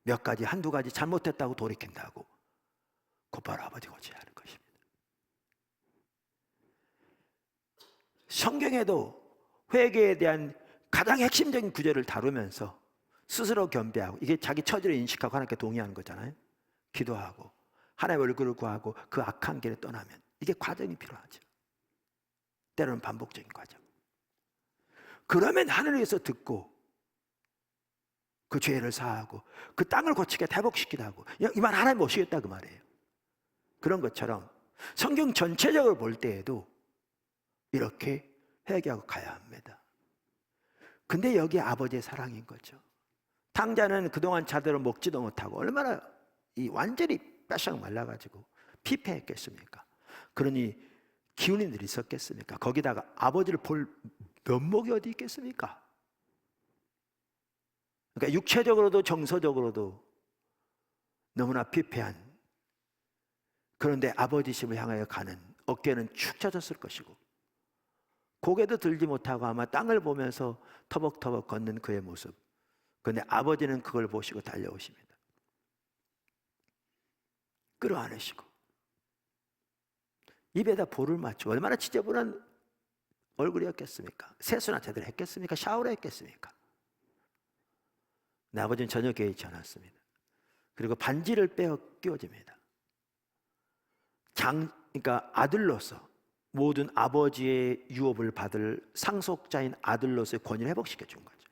몇 가지, 한두 가지 잘못했다고 돌이킨다고 곧바로 아버지가 오지 않을 것입니다. 성경에도 회개에 대한 가장 핵심적인 구절을 다루면서 스스로 겸비하고, 이게 자기 처지를 인식하고 하나님께 동의하는 거잖아요. 기도하고 하나님의 얼굴을 구하고 그 악한 길에 떠나면 이게 과정이 필요하죠. 때로는 반복적인 과정. 그러면 하늘에서 듣고 그 죄를 사하고 그 땅을 고치게 회복시키다 하고, 이 말 하나님 오시겠다 그 말이에요. 그런 것처럼 성경 전체적으로 볼 때에도 이렇게 회개하고 가야 합니다. 근데 여기 아버지의 사랑인 거죠. 탕자는 그동안 자대로 먹지도 못하고 얼마나 완전히 뼈싹 말라가지고 피폐했겠습니까? 그러니 기운이들 있었겠습니까? 거기다가 아버지를 볼 면목이 어디 있겠습니까? 그러니까 육체적으로도 정서적으로도 너무나 피폐한, 그런데 아버지 집을 향하여 가는 어깨는 축 처졌을 것이고 고개도 들지 못하고 아마 땅을 보면서 터벅터벅 걷는 그의 모습, 그런데 아버지는 그걸 보시고 달려오십니다. 끌어안으시고 입에다 볼을 맞추고, 얼마나 지저분한 얼굴이었겠습니까? 세수나 제대로 했겠습니까? 샤워를 했겠습니까? 내 아버지는 전혀 개의치 않았습니다. 그리고 반지를 빼어 끼워줍니다. 그러니까 아들로서 모든 아버지의 유업을 받을 상속자인 아들로서의 권위를 회복시켜 준 거죠.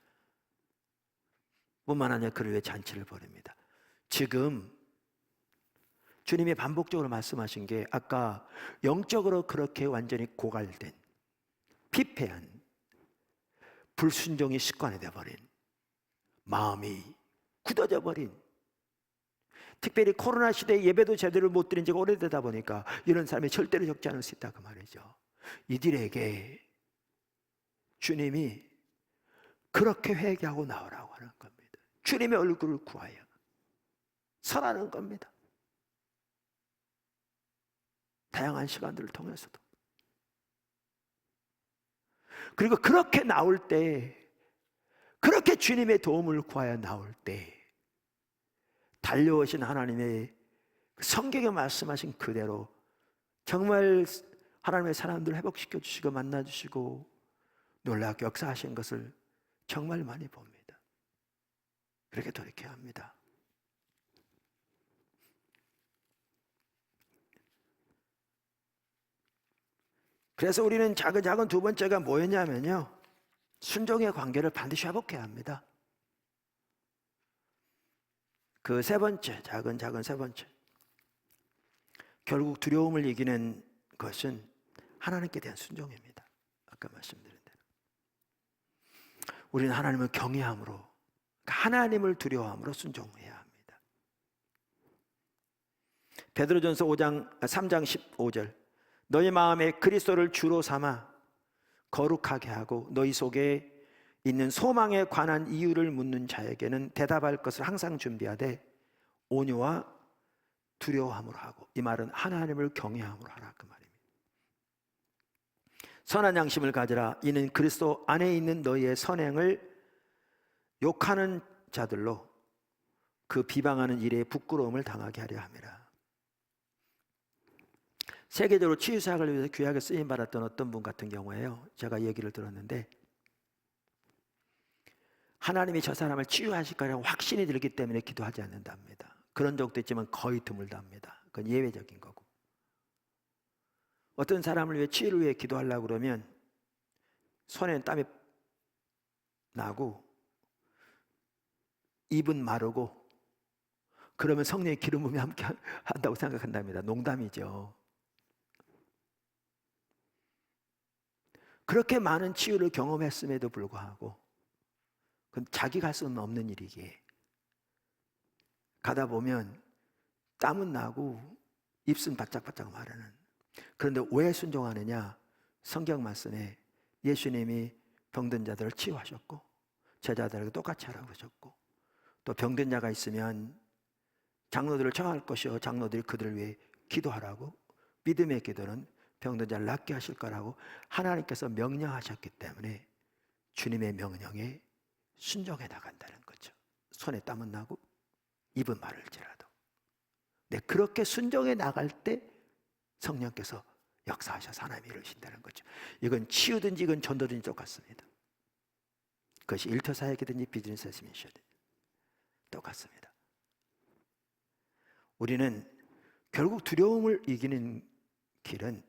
뿐만 아니라 그를 위해 잔치를 벌입니다. 지금 주님이 반복적으로 말씀하신 게 아까 영적으로 그렇게 완전히 고갈된, 피폐한, 불순종이 습관이 되어버린, 마음이 굳어져 버린, 특별히 코로나 시대에 예배도 제대로 못 드린 지가 오래되다 보니까 이런 삶이 절대로 적지 않을 수 있다 그 말이죠. 이들에게 주님이 그렇게 회개하고 나오라고 하는 겁니다. 주님의 얼굴을 구하여 설하는 겁니다. 다양한 시간들을 통해서도. 그리고 그렇게 나올 때, 그렇게 주님의 도움을 구하여 나올 때 달려오신 하나님의 성경에 말씀하신 그대로 정말 하나님의 사람들을 회복시켜 주시고 만나 주시고 놀랍게 역사하신 것을 정말 많이 봅니다. 그렇게 돌이켜야 합니다. 그래서 우리는 작은 두 번째가 뭐였냐면요, 순종의 관계를 반드시 회복해야 합니다. 그 세 번째, 작은 세 번째, 결국 두려움을 이기는 것은 하나님께 대한 순종입니다. 아까 말씀드린 대로 우리는 하나님을 경외함으로, 하나님을 두려워함으로 순종해야 합니다. 베드로전서 3장 15절, 너희 마음에 그리스도를 주로 삼아 거룩하게 하고 너희 속에 있는 소망에 관한 이유를 묻는 자에게는 대답할 것을 항상 준비하되 온유와 두려워함으로 하고, 이 말은 하나님을 경외함으로 하라 그 말입니다. 선한 양심을 가지라. 이는 그리스도 안에 있는 너희의 선행을 욕하는 자들로 그 비방하는 일에 부끄러움을 당하게 하려 함이라. 세계적으로 치유사역을 위해서 귀하게 쓰임받았던 어떤 분 같은 경우에요, 제가 얘기를 들었는데 하나님이 저 사람을 치유하실 거라고 확신이 들기 때문에 기도하지 않는답니다. 그런 적도 있지만 거의 드물답니다. 그건 예외적인 거고, 어떤 사람을 위해 치유를 위해 기도하려고 그러면 손에는 땀이 나고 입은 마르고 그러면 성령의 기름 부음이 함께 한다고 생각한답니다. 농담이죠. 그렇게 많은 치유를 경험했음에도 불구하고 그건 자기가 할 수는 없는 일이기에 가다 보면 땀은 나고 입은 바짝바짝 마르는. 그런데 왜 순종하느냐? 성경 말씀에 예수님이 병든 자들을 치유하셨고 제자들에게 똑같이 하라고 그러셨고, 또 병든 자가 있으면 장로들을 청할 것이요 장로들이 그들을 위해 기도하라고, 믿음의 기도는 병든 자를 낫게 하실 거라고 하나님께서 명령하셨기 때문에 주님의 명령에 순종해 나간다는 거죠. 손에 땀은 나고 입은 마를지라도. 네, 그렇게 순종해 나갈 때 성령께서 역사하셔서 하나님이 이루신다는 거죠. 이건 치유든지 이건 전도든지 똑같습니다. 그것이 일터 사역이든지 비즈니스 미션이든지 똑같습니다. 우리는 결국 두려움을 이기는 길은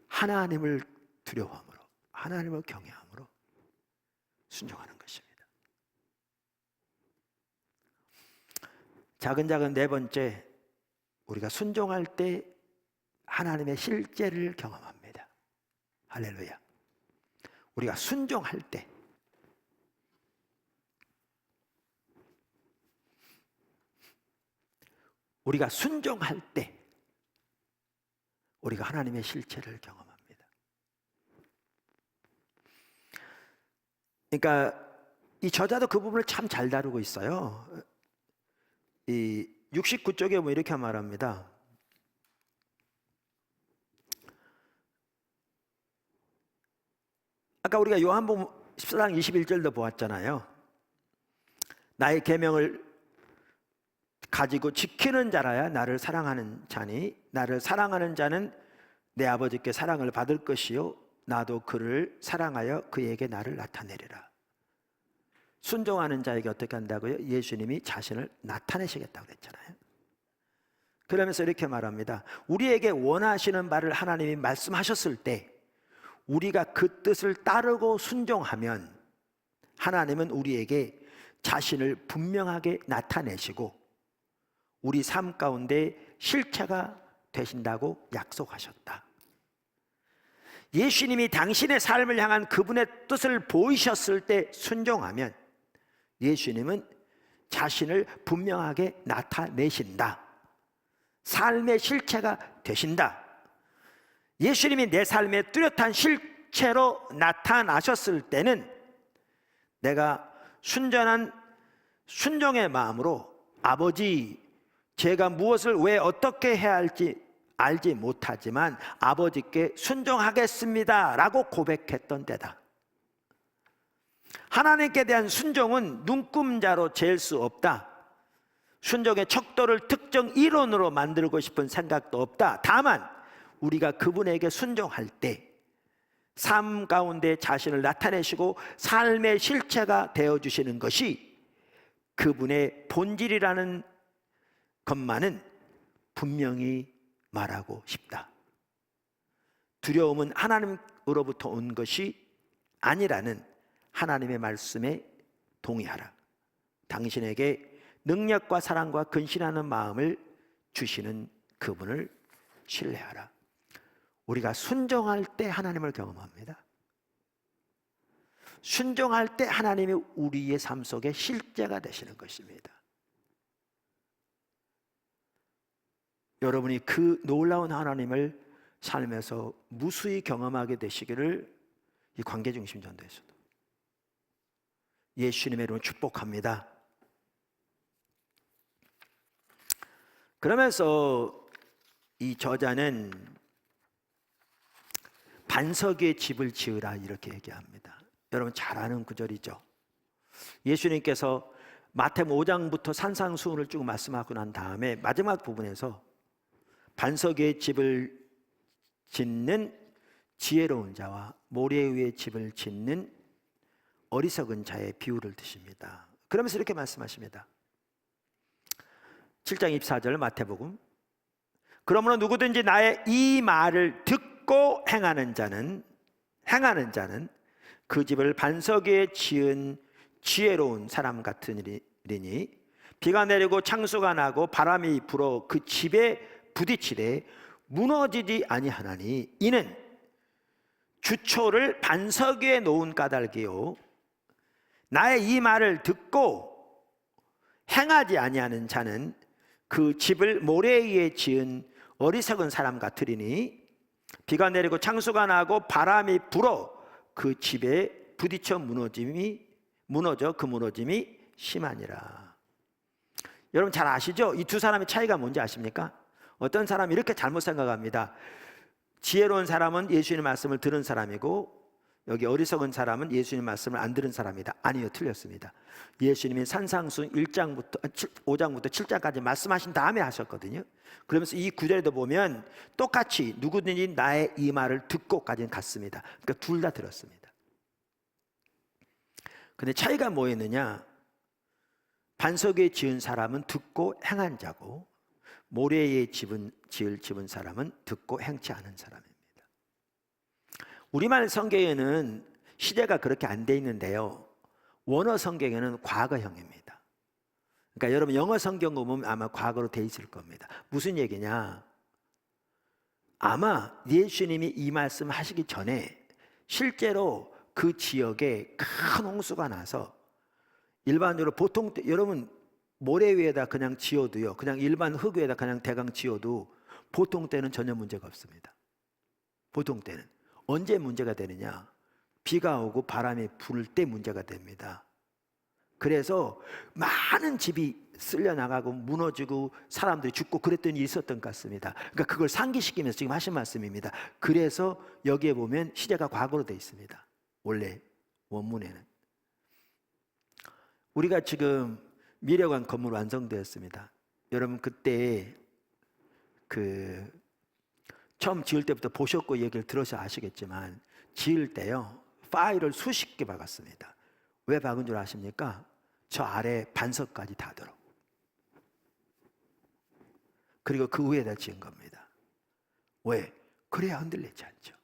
하나님을 두려워함으로, 하나님을 경외함으로 순종하는 것입니다. 작은 네 번째, 우리가 순종할 때 하나님의 실제를 경험합니다. 할렐루야. 우리가 순종할 때 우리가 하나님의 실체를 경험합니다. 그러니까 이 저자도 그 부분을 참 잘 다루고 있어요. 이 69쪽에 뭐 이렇게 말합니다. 아까 우리가 요한복음 14장 21절도 보았잖아요. 나의 계명을 가지고 지키는 자라야 나를 사랑하는 자니, 나를 사랑하는 자는 내 아버지께 사랑을 받을 것이요 나도 그를 사랑하여 그에게 나를 나타내리라. 순종하는 자에게 어떻게 한다고요? 예수님이 자신을 나타내시겠다고 그랬잖아요. 그러면서 이렇게 말합니다. 우리에게 원하시는 바를 하나님이 말씀하셨을 때 우리가 그 뜻을 따르고 순종하면 하나님은 우리에게 자신을 분명하게 나타내시고 우리 삶 가운데 실체가 되신다고 약속하셨다. 예수님이 당신의 삶을 향한 그분의 뜻을 보이셨을 때 순종하면 예수님은 자신을 분명하게 나타내신다. 삶의 실체가 되신다. 예수님이 내 삶에 뚜렷한 실체로 나타나셨을 때는 내가 순종의 마음으로 아버지, 제가 무엇을 왜 어떻게 해야 할지 알지 못하지만 아버지께 순종하겠습니다 라고 고백했던 때다. 하나님께 대한 순종은 눈금자로 잴 수 없다. 순종의 척도를 특정 이론으로 만들고 싶은 생각도 없다. 다만 우리가 그분에게 순종할 때 삶 가운데 자신을 나타내시고 삶의 실체가 되어주시는 것이 그분의 본질이라는 것만은 분명히 말하고 싶다. 두려움은 하나님으로부터 온 것이 아니라는 하나님의 말씀에 동의하라. 당신에게 능력과 사랑과 근신하는 마음을 주시는 그분을 신뢰하라. 우리가 순종할 때 하나님을 경험합니다. 순종할 때 하나님이 우리의 삶 속에 실제가 되시는 것입니다. 여러분이 그 놀라운 하나님을 삶에서 무수히 경험하게 되시기를 이 관계중심전도에서도 예수님의 이름으로 축복합니다. 그러면서 이 저자는 반석 위에 집을 지으라 이렇게 얘기합니다. 여러분 잘 아는 구절이죠. 예수님께서 마태복음 5장부터 산상수훈을 쭉 말씀하고 난 다음에 마지막 부분에서 반석 위에 집을 짓는 지혜로운 자와 모래 위에 집을 짓는 어리석은 자의 비유를 드십니다. 그러면서 이렇게 말씀하십니다. 7장 24절 마태복음. 그러므로 누구든지 나의 이 말을 듣고 행하는 자는 그 집을 반석 위에 지은 지혜로운 사람 같으리니 비가 내리고 창수가 나고 바람이 불어 그 집에 부딪히되 무너지지 아니하나니 이는 주초를 반석 위에 놓은 까닭이요 나의 이 말을 듣고 행하지 아니하는 자는 그 집을 모래 위에 지은 어리석은 사람 같으리니 비가 내리고 창수가 나고 바람이 불어 그 집에 부딪혀 무너져 그 무너짐이 심하니라. 여러분 잘 아시죠? 이 두 사람의 차이가 뭔지 아십니까? 어떤 사람이 이렇게 잘못 생각합니다. 지혜로운 사람은 예수님의 말씀을 들은 사람이고 여기 어리석은 사람은 예수님의 말씀을 안 들은 사람이다. 아니요, 틀렸습니다. 예수님이 산상수훈 5장부터 7장까지 말씀하신 다음에 하셨거든요. 그러면서 이 구절에도 보면 똑같이 누구든지 나의 이 말을 듣고까지는 같습니다. 그러니까 둘 다 들었습니다. 근데 차이가 뭐였느냐? 반석 위에 지은 사람은 듣고 행한 자고 모래 위에 지을 집은 사람은 듣고 행치 않은 사람입니다. 우리말 성경에는 시제가 그렇게 안 돼 있는데요. 원어 성경에는 과거형입니다. 그러니까 여러분 영어 성경 보면 아마 과거로 돼 있을 겁니다. 무슨 얘기냐? 아마 예수님이 이 말씀 하시기 전에 실제로 그 지역에 큰 홍수가 나서 일반적으로 보통 여러분 모래 위에다 그냥 지어도요, 그냥 일반 흙 위에다 그냥 대강 지어도 보통 때는 전혀 문제가 없습니다. 보통 때는. 언제 문제가 되느냐? 비가 오고 바람이 불 때 문제가 됩니다. 그래서 많은 집이 쓸려나가고 무너지고 사람들이 죽고 그랬던 일이 있었던 것 같습니다. 그러니까 그걸 상기시키면서 지금 하신 말씀입니다. 그래서 여기에 보면 시제가 과거로 되어 있습니다. 원래 원문에는. 우리가 지금 미래관 건물 완성되었습니다. 여러분 그때 처음 지을 때부터 보셨고 얘기를 들어서 아시겠지만 지을 때요 파일을 수십 개 박았습니다. 왜 박은 줄 아십니까? 저 아래 반석까지 닿도록. 그리고 그 위에다 지은 겁니다. 왜? 그래야 흔들리지 않죠.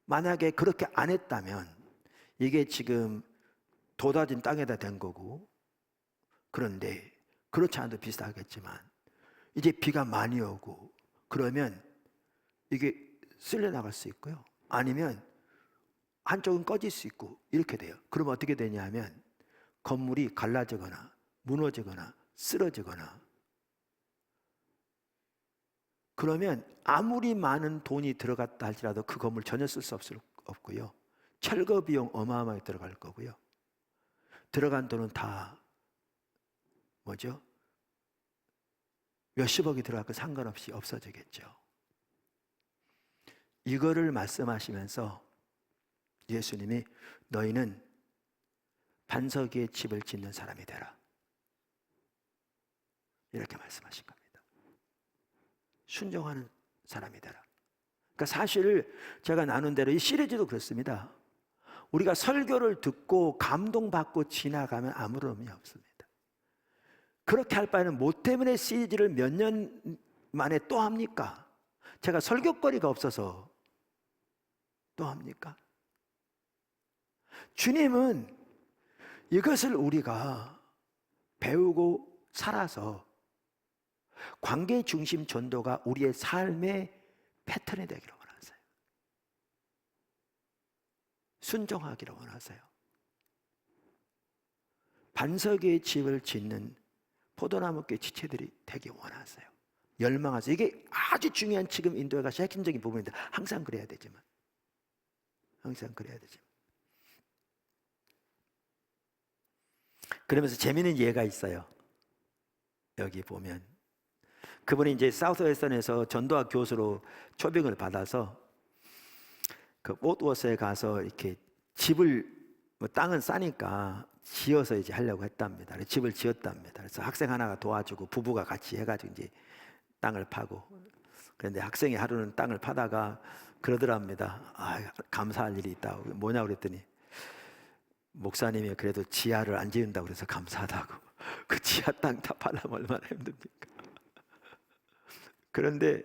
만약에 그렇게 안 했다면 이게 지금 돋아진 땅에다 댄 거고, 그런데 그렇지 않아도 비슷하겠지만 이제 비가 많이 오고 그러면 이게 쓸려 나갈 수 있고요, 아니면 한쪽은 꺼질 수 있고 이렇게 돼요. 그러면 어떻게 되냐면 건물이 갈라지거나 무너지거나 쓰러지거나, 그러면 아무리 많은 돈이 들어갔다 할지라도 그 건물 전혀 쓸 수 없고요, 철거 비용 어마어마하게 들어갈 거고요, 들어간 돈은 다 뭐죠? 몇십억이 들어가고 상관없이 없어지겠죠. 이거를 말씀하시면서 예수님이 너희는 반석 위에 집을 짓는 사람이 되라, 이렇게 말씀하신 겁니다. 순종하는 사람이 되라. 그러니까 사실 제가 나눈 대로 이 시리즈도 그렇습니다. 우리가 설교를 듣고 감동받고 지나가면 아무런 의미 없습니다. 그렇게 할 바에는 뭐 때문에 시리즈를 몇 년 만에 또 합니까? 제가 설교거리가 없어서 또 합니까? 주님은 이것을 우리가 배우고 살아서 관계 중심 전도가 우리의 삶의 패턴이 되기를 원하세요. 순종하기를 원하세요. 반석 위에 집을 짓는 포도나무께 지체들이 되기 원하세요. 열망하세요. 이게 아주 중요한 지금 인도에 가서 핵심적인 부분인데 항상 그래야 되지만, 그러면서 재미있는 예가 있어요. 여기 보면 그분이 이제 사우스웨스턴에서 전도학 교수로 초빙을 받아서 그 포트워스에 가서 이렇게 집을, 뭐 땅은 싸니까 지어서 이제 하려고 했답니다. 집을 지었답니다. 그래서 학생 하나가 도와주고 부부가 같이 해가지고 이제 땅을 파고, 그런데 학생이 하루는 땅을 파다가 그러더랍니다. 감사할 일이 있다고. 뭐냐 그랬더니 목사님이 그래도 지하를 안 지은다고 그래서 감사하다고. 그 지하 땅 다 팔려면 얼마나 힘듭니까? 그런데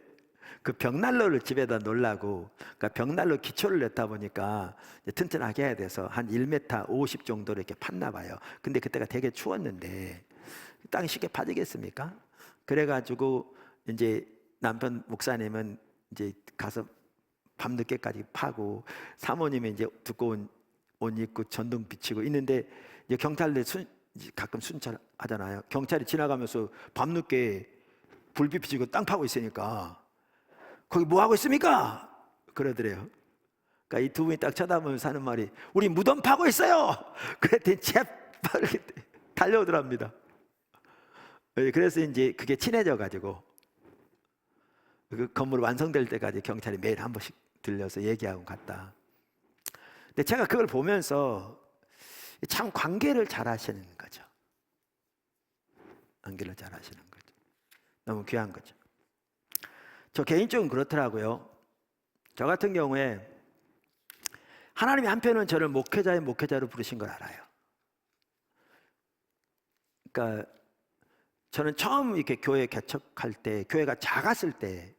그 벽난로를 집에다 놓으려고, 그러니까 벽난로 기초를 냈다 보니까 튼튼하게 해야 돼서 한 1m 50 정도로 이렇게 팠나 봐요. 근데 그때가 되게 추웠는데 땅이 쉽게 파지겠습니까? 그래가지고 이제 남편 목사님은 이제 가서 밤늦게까지 파고, 사모님이 이제 두꺼운 옷 입고 전등 비치고 있는데, 이제 경찰들 가끔 순찰하잖아요. 경찰이 지나가면서 밤늦게 불빛 비치고 땅 파고 있으니까 거기 뭐 하고 있습니까? 그러더래요. 그러니까 이 두 분이 딱 쳐다보면서 하는 말이 우리 무덤 파고 있어요. 그랬더니 재빠르게 달려오더랍니다. 그래서 이제 그게 친해져 가지고 그 건물 완성될 때까지 경찰이 매일 한 번씩 들려서 얘기하고 갔다. 근데 제가 그걸 보면서 참 관계를 잘 하시는 거죠. 관계를 잘 하시는 거죠. 너무 귀한 거죠. 저 개인적으로 그렇더라고요. 저 같은 경우에 하나님이 한편은 저를 목회자로 부르신 걸 알아요. 그러니까 저는 처음 이렇게 교회 개척할 때, 교회가 작았을 때,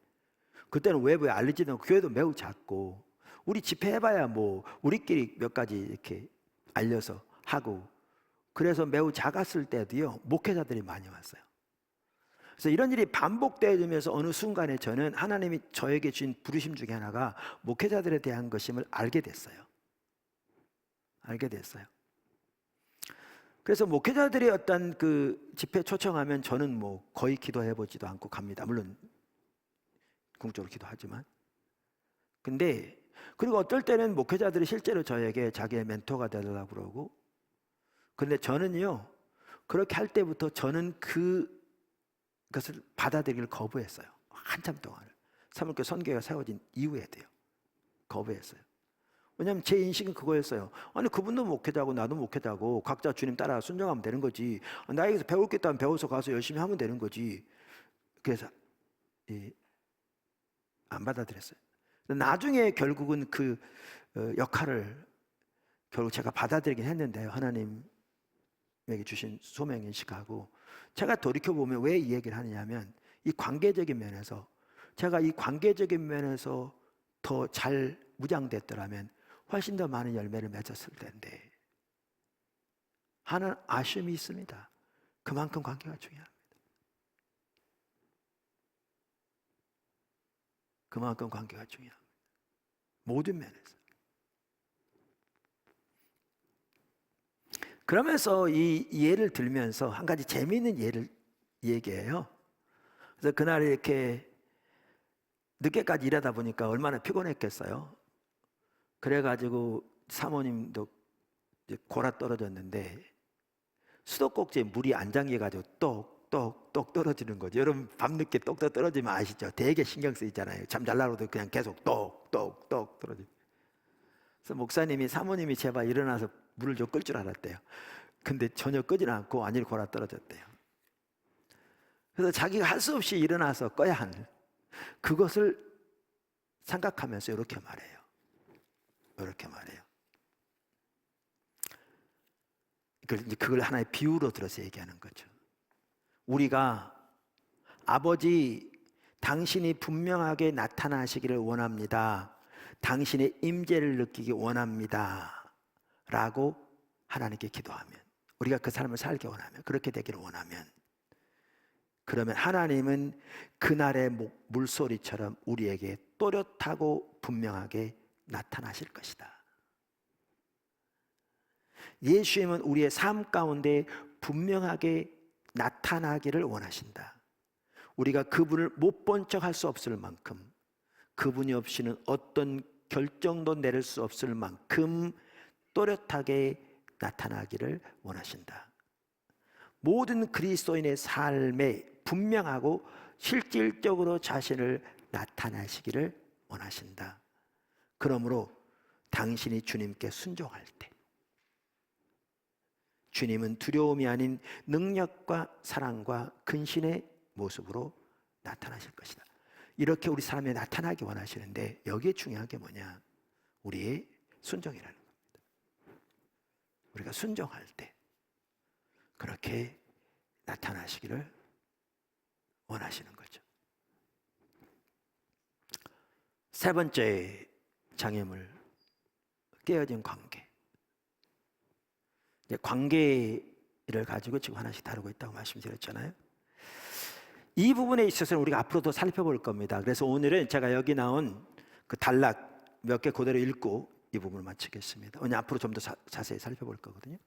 그때는 외부에 알리지도 않고 교회도 매우 작고, 우리 집회 해봐야 뭐 우리끼리 몇 가지 이렇게 알려서 하고, 그래서 매우 작았을 때도요 목회자들이 많이 왔어요. 그래서 이런 일이 반복되면서 어느 순간에 저는 하나님이 저에게 주신 부르심 중에 하나가 목회자들에 대한 것임을 알게 됐어요. 그래서 목회자들이 어떤 그 집회 초청하면 저는 뭐 거의 기도해 보지도 않고 갑니다. 물론 궁극적으로 기도하지만. 근데 그리고 어떨 때는 목회자들이 실제로 저에게 자기의 멘토가 되려고 그러고, 근데 저는요 그렇게 할 때부터 저는 그것을 받아들이기를 거부했어요. 한참 동안을. 사모님께 선교가 세워진 이후에도요 거부했어요. 왜냐하면 제 인식은 그거였어요. 아니 그분도 목회자고 나도 목회자고 각자 주님 따라 순종하면 되는 거지. 나에게서 배울 게 있다면 배워서 가서 열심히 하면 되는 거지. 그래서 안 받아들였어요. 나중에 결국은 그 역할을 결국 제가 받아들이긴 했는데요. 하나님에게 주신 소명 인식하고, 제가 돌이켜보면 왜 이 얘기를 하느냐면 이 관계적인 면에서, 제가 이 관계적인 면에서 더 잘 무장됐더라면 훨씬 더 많은 열매를 맺었을 텐데, 하는 아쉬움이 있습니다. 그만큼 관계가 중요합니다. 그만큼 관계가 중요합니다. 모든 면에서. 그러면서 이 예를 들면서 한 가지 재미있는 예를 얘기해요. 그래서 그날 이렇게 늦게까지 일하다 보니까 얼마나 피곤했겠어요. 그래가지고 사모님도 이제 골아 떨어졌는데 수도꼭지에 물이 안 잠겨가지고 똑똑똑 떨어지는 거죠. 여러분 밤늦게 똑똑 떨어지면 아시죠? 되게 신경 쓰이잖아요. 잠 잘 나고도 그냥 계속 똑똑똑 떨어지고. 그래서 목사님이 사모님이 제발 일어나서 물을 좀 끌 줄 알았대요. 근데 전혀 끄질 않고 완전히 골아 떨어졌대요. 그래서 자기가 할 수 없이 일어나서 꺼야 하는 그것을 생각하면서 이렇게 말해요. 이렇게 말해요. 그걸 하나의 비유로 들어서 얘기하는 거죠. 우리가 아버지 당신이 분명하게 나타나시기를 원합니다. 당신의 임재를 느끼기 원합니다. 라고 하나님께 기도하면, 우리가 그 삶을 살기 원하면, 그렇게 되기를 원하면, 그러면 하나님은 그날의 물소리처럼 우리에게 또렷하고 분명하게 나타나실 것이다. 예수님은 우리의 삶 가운데 분명하게 나타나기를 원하신다. 우리가 그분을 못 본 척 할 수 없을 만큼, 그분이 없이는 어떤 결정도 내릴 수 없을 만큼 또렷하게 나타나기를 원하신다. 모든 그리스도인의 삶에 분명하고 실질적으로 자신을 나타내시기를 원하신다. 그러므로 당신이 주님께 순종할 때 주님은 두려움이 아닌 능력과 사랑과 근신의 모습으로 나타나실 것이다. 이렇게 우리 삶에 나타나기 원하시는데 여기에 중요한 게 뭐냐? 우리의 순종이라는 겁니다. 우리가 순종할 때 그렇게 나타나시기를 원하시는 거죠. 세 번째 장애물, 깨어진 관계. 관계를 가지고 지금 하나씩 다루고 있다고 말씀드렸잖아요. 이 부분에 있어서는 우리가 앞으로 더 살펴볼 겁니다. 그래서 오늘은 제가 여기 나온 그 단락 몇 개 그대로 읽고 이 부분을 마치겠습니다. 오늘 앞으로 좀 더 자세히 살펴볼 거거든요.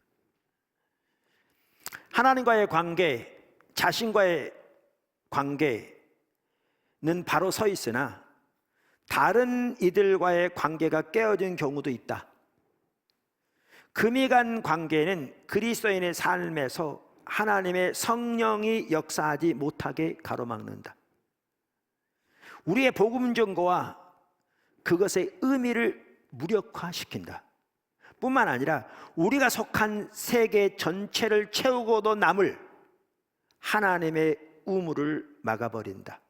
하나님과의 관계, 자신과의 관계는 바로 서 있으나 다른 이들과의 관계가 깨어진 경우도 있다. 금이 간 관계는 그리스도인의 삶에서 하나님의 성령이 역사하지 못하게 가로막는다. 우리의 복음 전거와 그것의 의미를 무력화시킨다. 뿐만 아니라 우리가 속한 세계 전체를 채우고도 남을 하나님의 우물을 막아버린다.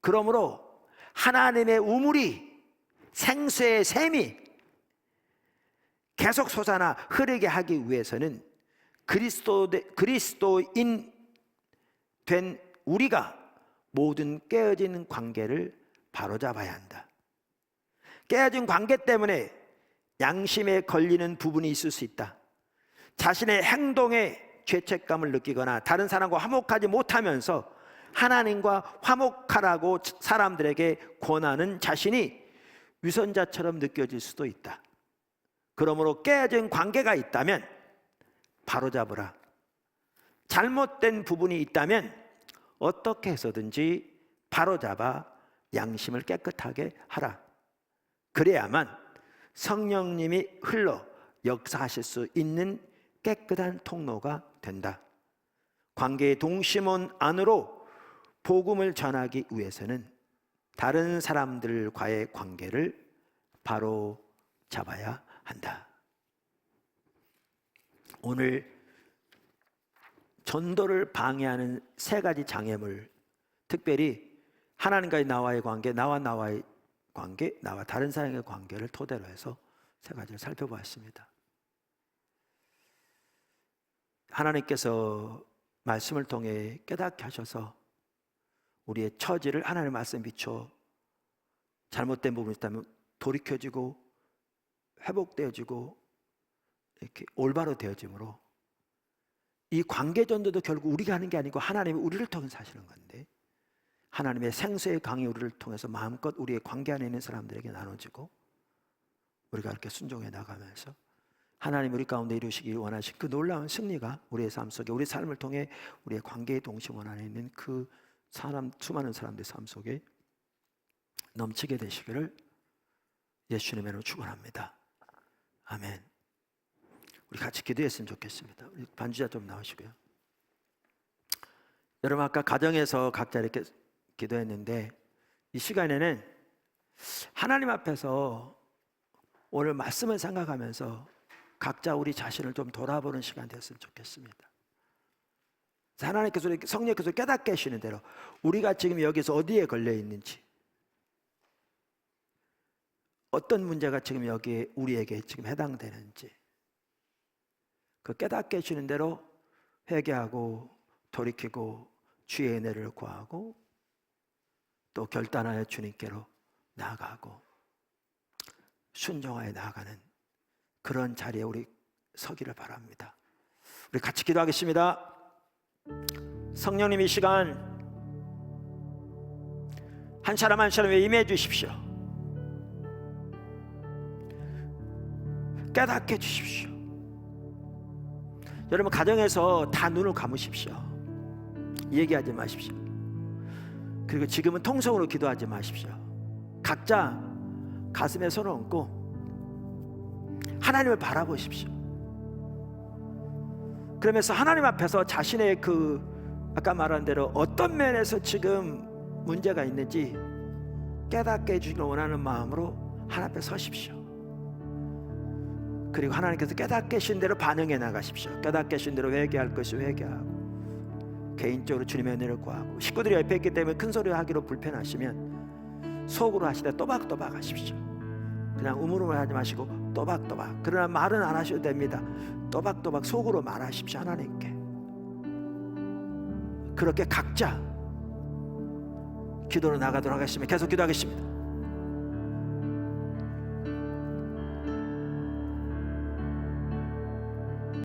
그러므로 하나님의 우물이, 생수의 샘이 계속 솟아나 흐르게 하기 위해서는 그리스도인 된 우리가 모든 깨어진 관계를 바로잡아야 한다. 깨어진 관계 때문에 양심에 걸리는 부분이 있을 수 있다. 자신의 행동에 죄책감을 느끼거나 다른 사람과 화목하지 못하면서 하나님과 화목하라고 사람들에게 권하는 자신이 위선자처럼 느껴질 수도 있다. 그러므로 깨어진 관계가 있다면 바로잡으라. 잘못된 부분이 있다면 어떻게 해서든지 바로잡아 양심을 깨끗하게 하라. 그래야만 성령님이 흘러 역사하실 수 있는 깨끗한 통로가 된다. 관계의 동심원 안으로 복음을 전하기 위해서는 다른 사람들과의 관계를 바로 잡아야 한다. 오늘 전도를 방해하는 세 가지 장애물, 특별히 하나님과의 나와의 관계, 나와의 관계, 나와 다른 사람의 관계를 토대로 해서 세 가지를 살펴보았습니다. 하나님께서 말씀을 통해 깨닫게 하셔서 우리의 처지를 하나님의 말씀에 비춰 잘못된 부분이 있다면 돌이켜지고 회복되어지고 이렇게 올바로 되어짐으로 이 관계 전도도 결국 우리가 하는 게 아니고 하나님이 우리를 통해서 하시는 건데, 하나님의 생수의 강이 우리를 통해서 마음껏 우리의 관계 안에 있는 사람들에게 나눠지고 우리가 이렇게 순종해 나가면서 하나님 우리 가운데 이루시기 원하신 그 놀라운 승리가 우리의 삶 속에, 우리 삶을 통해 우리의 관계의 동심원 안에 있는 그 사람, 수많은 사람들의 삶 속에 넘치게 되시기를 예수님의 이름으로 축원합니다. 아멘. 우리 같이 기도했으면 좋겠습니다. 우리 반주자 좀 나오시고요. 여러분, 아까 가정에서 각자 이렇게 기도했는데, 이 시간에는 하나님 앞에서 오늘 말씀을 생각하면서 각자 우리 자신을 좀 돌아보는 시간 됐으면 좋겠습니다. 하나님께서, 성령께서 깨닫게 하시는 대로 우리가 지금 여기서 어디에 걸려 있는지, 어떤 문제가 지금 여기에 우리에게 지금 해당되는지, 그 깨닫게 해주는 대로 회개하고 돌이키고 주의 은혜를 구하고 또 결단하여 주님께로 나아가고 순종하여 나아가는 그런 자리에 우리 서기를 바랍니다. 우리 같이 기도하겠습니다. 성령님, 이 시간 한 사람 한 사람에 임해 주십시오. 깨닫게 해주십시오. 여러분, 가정에서 다 눈을 감으십시오. 얘기하지 마십시오. 그리고 지금은 통성으로 기도하지 마십시오. 각자 가슴에 손을 얹고 하나님을 바라보십시오. 그러면서 하나님 앞에서 자신의 그 아까 말한 대로 어떤 면에서 지금 문제가 있는지 깨닫게 해주기를 원하는 마음으로 하나님 앞에 서십시오. 그리고 하나님께서 깨닫게 하신 대로 반응해 나가십시오. 깨닫게 하신 대로 회개할 것이 회개하고 개인적으로 주님의 은혜를 구하고, 식구들이 옆에 있기 때문에 큰 소리 하기로 불편하시면 속으로 하시되 또박또박 하십시오. 그냥 우물우물 하지 마시고 또박또박. 그러나 말은 안 하셔도 됩니다. 또박또박 속으로 말하십시오. 하나님께. 그렇게 각자 기도로 나가도록 하겠습니다. 계속 기도하겠습니다.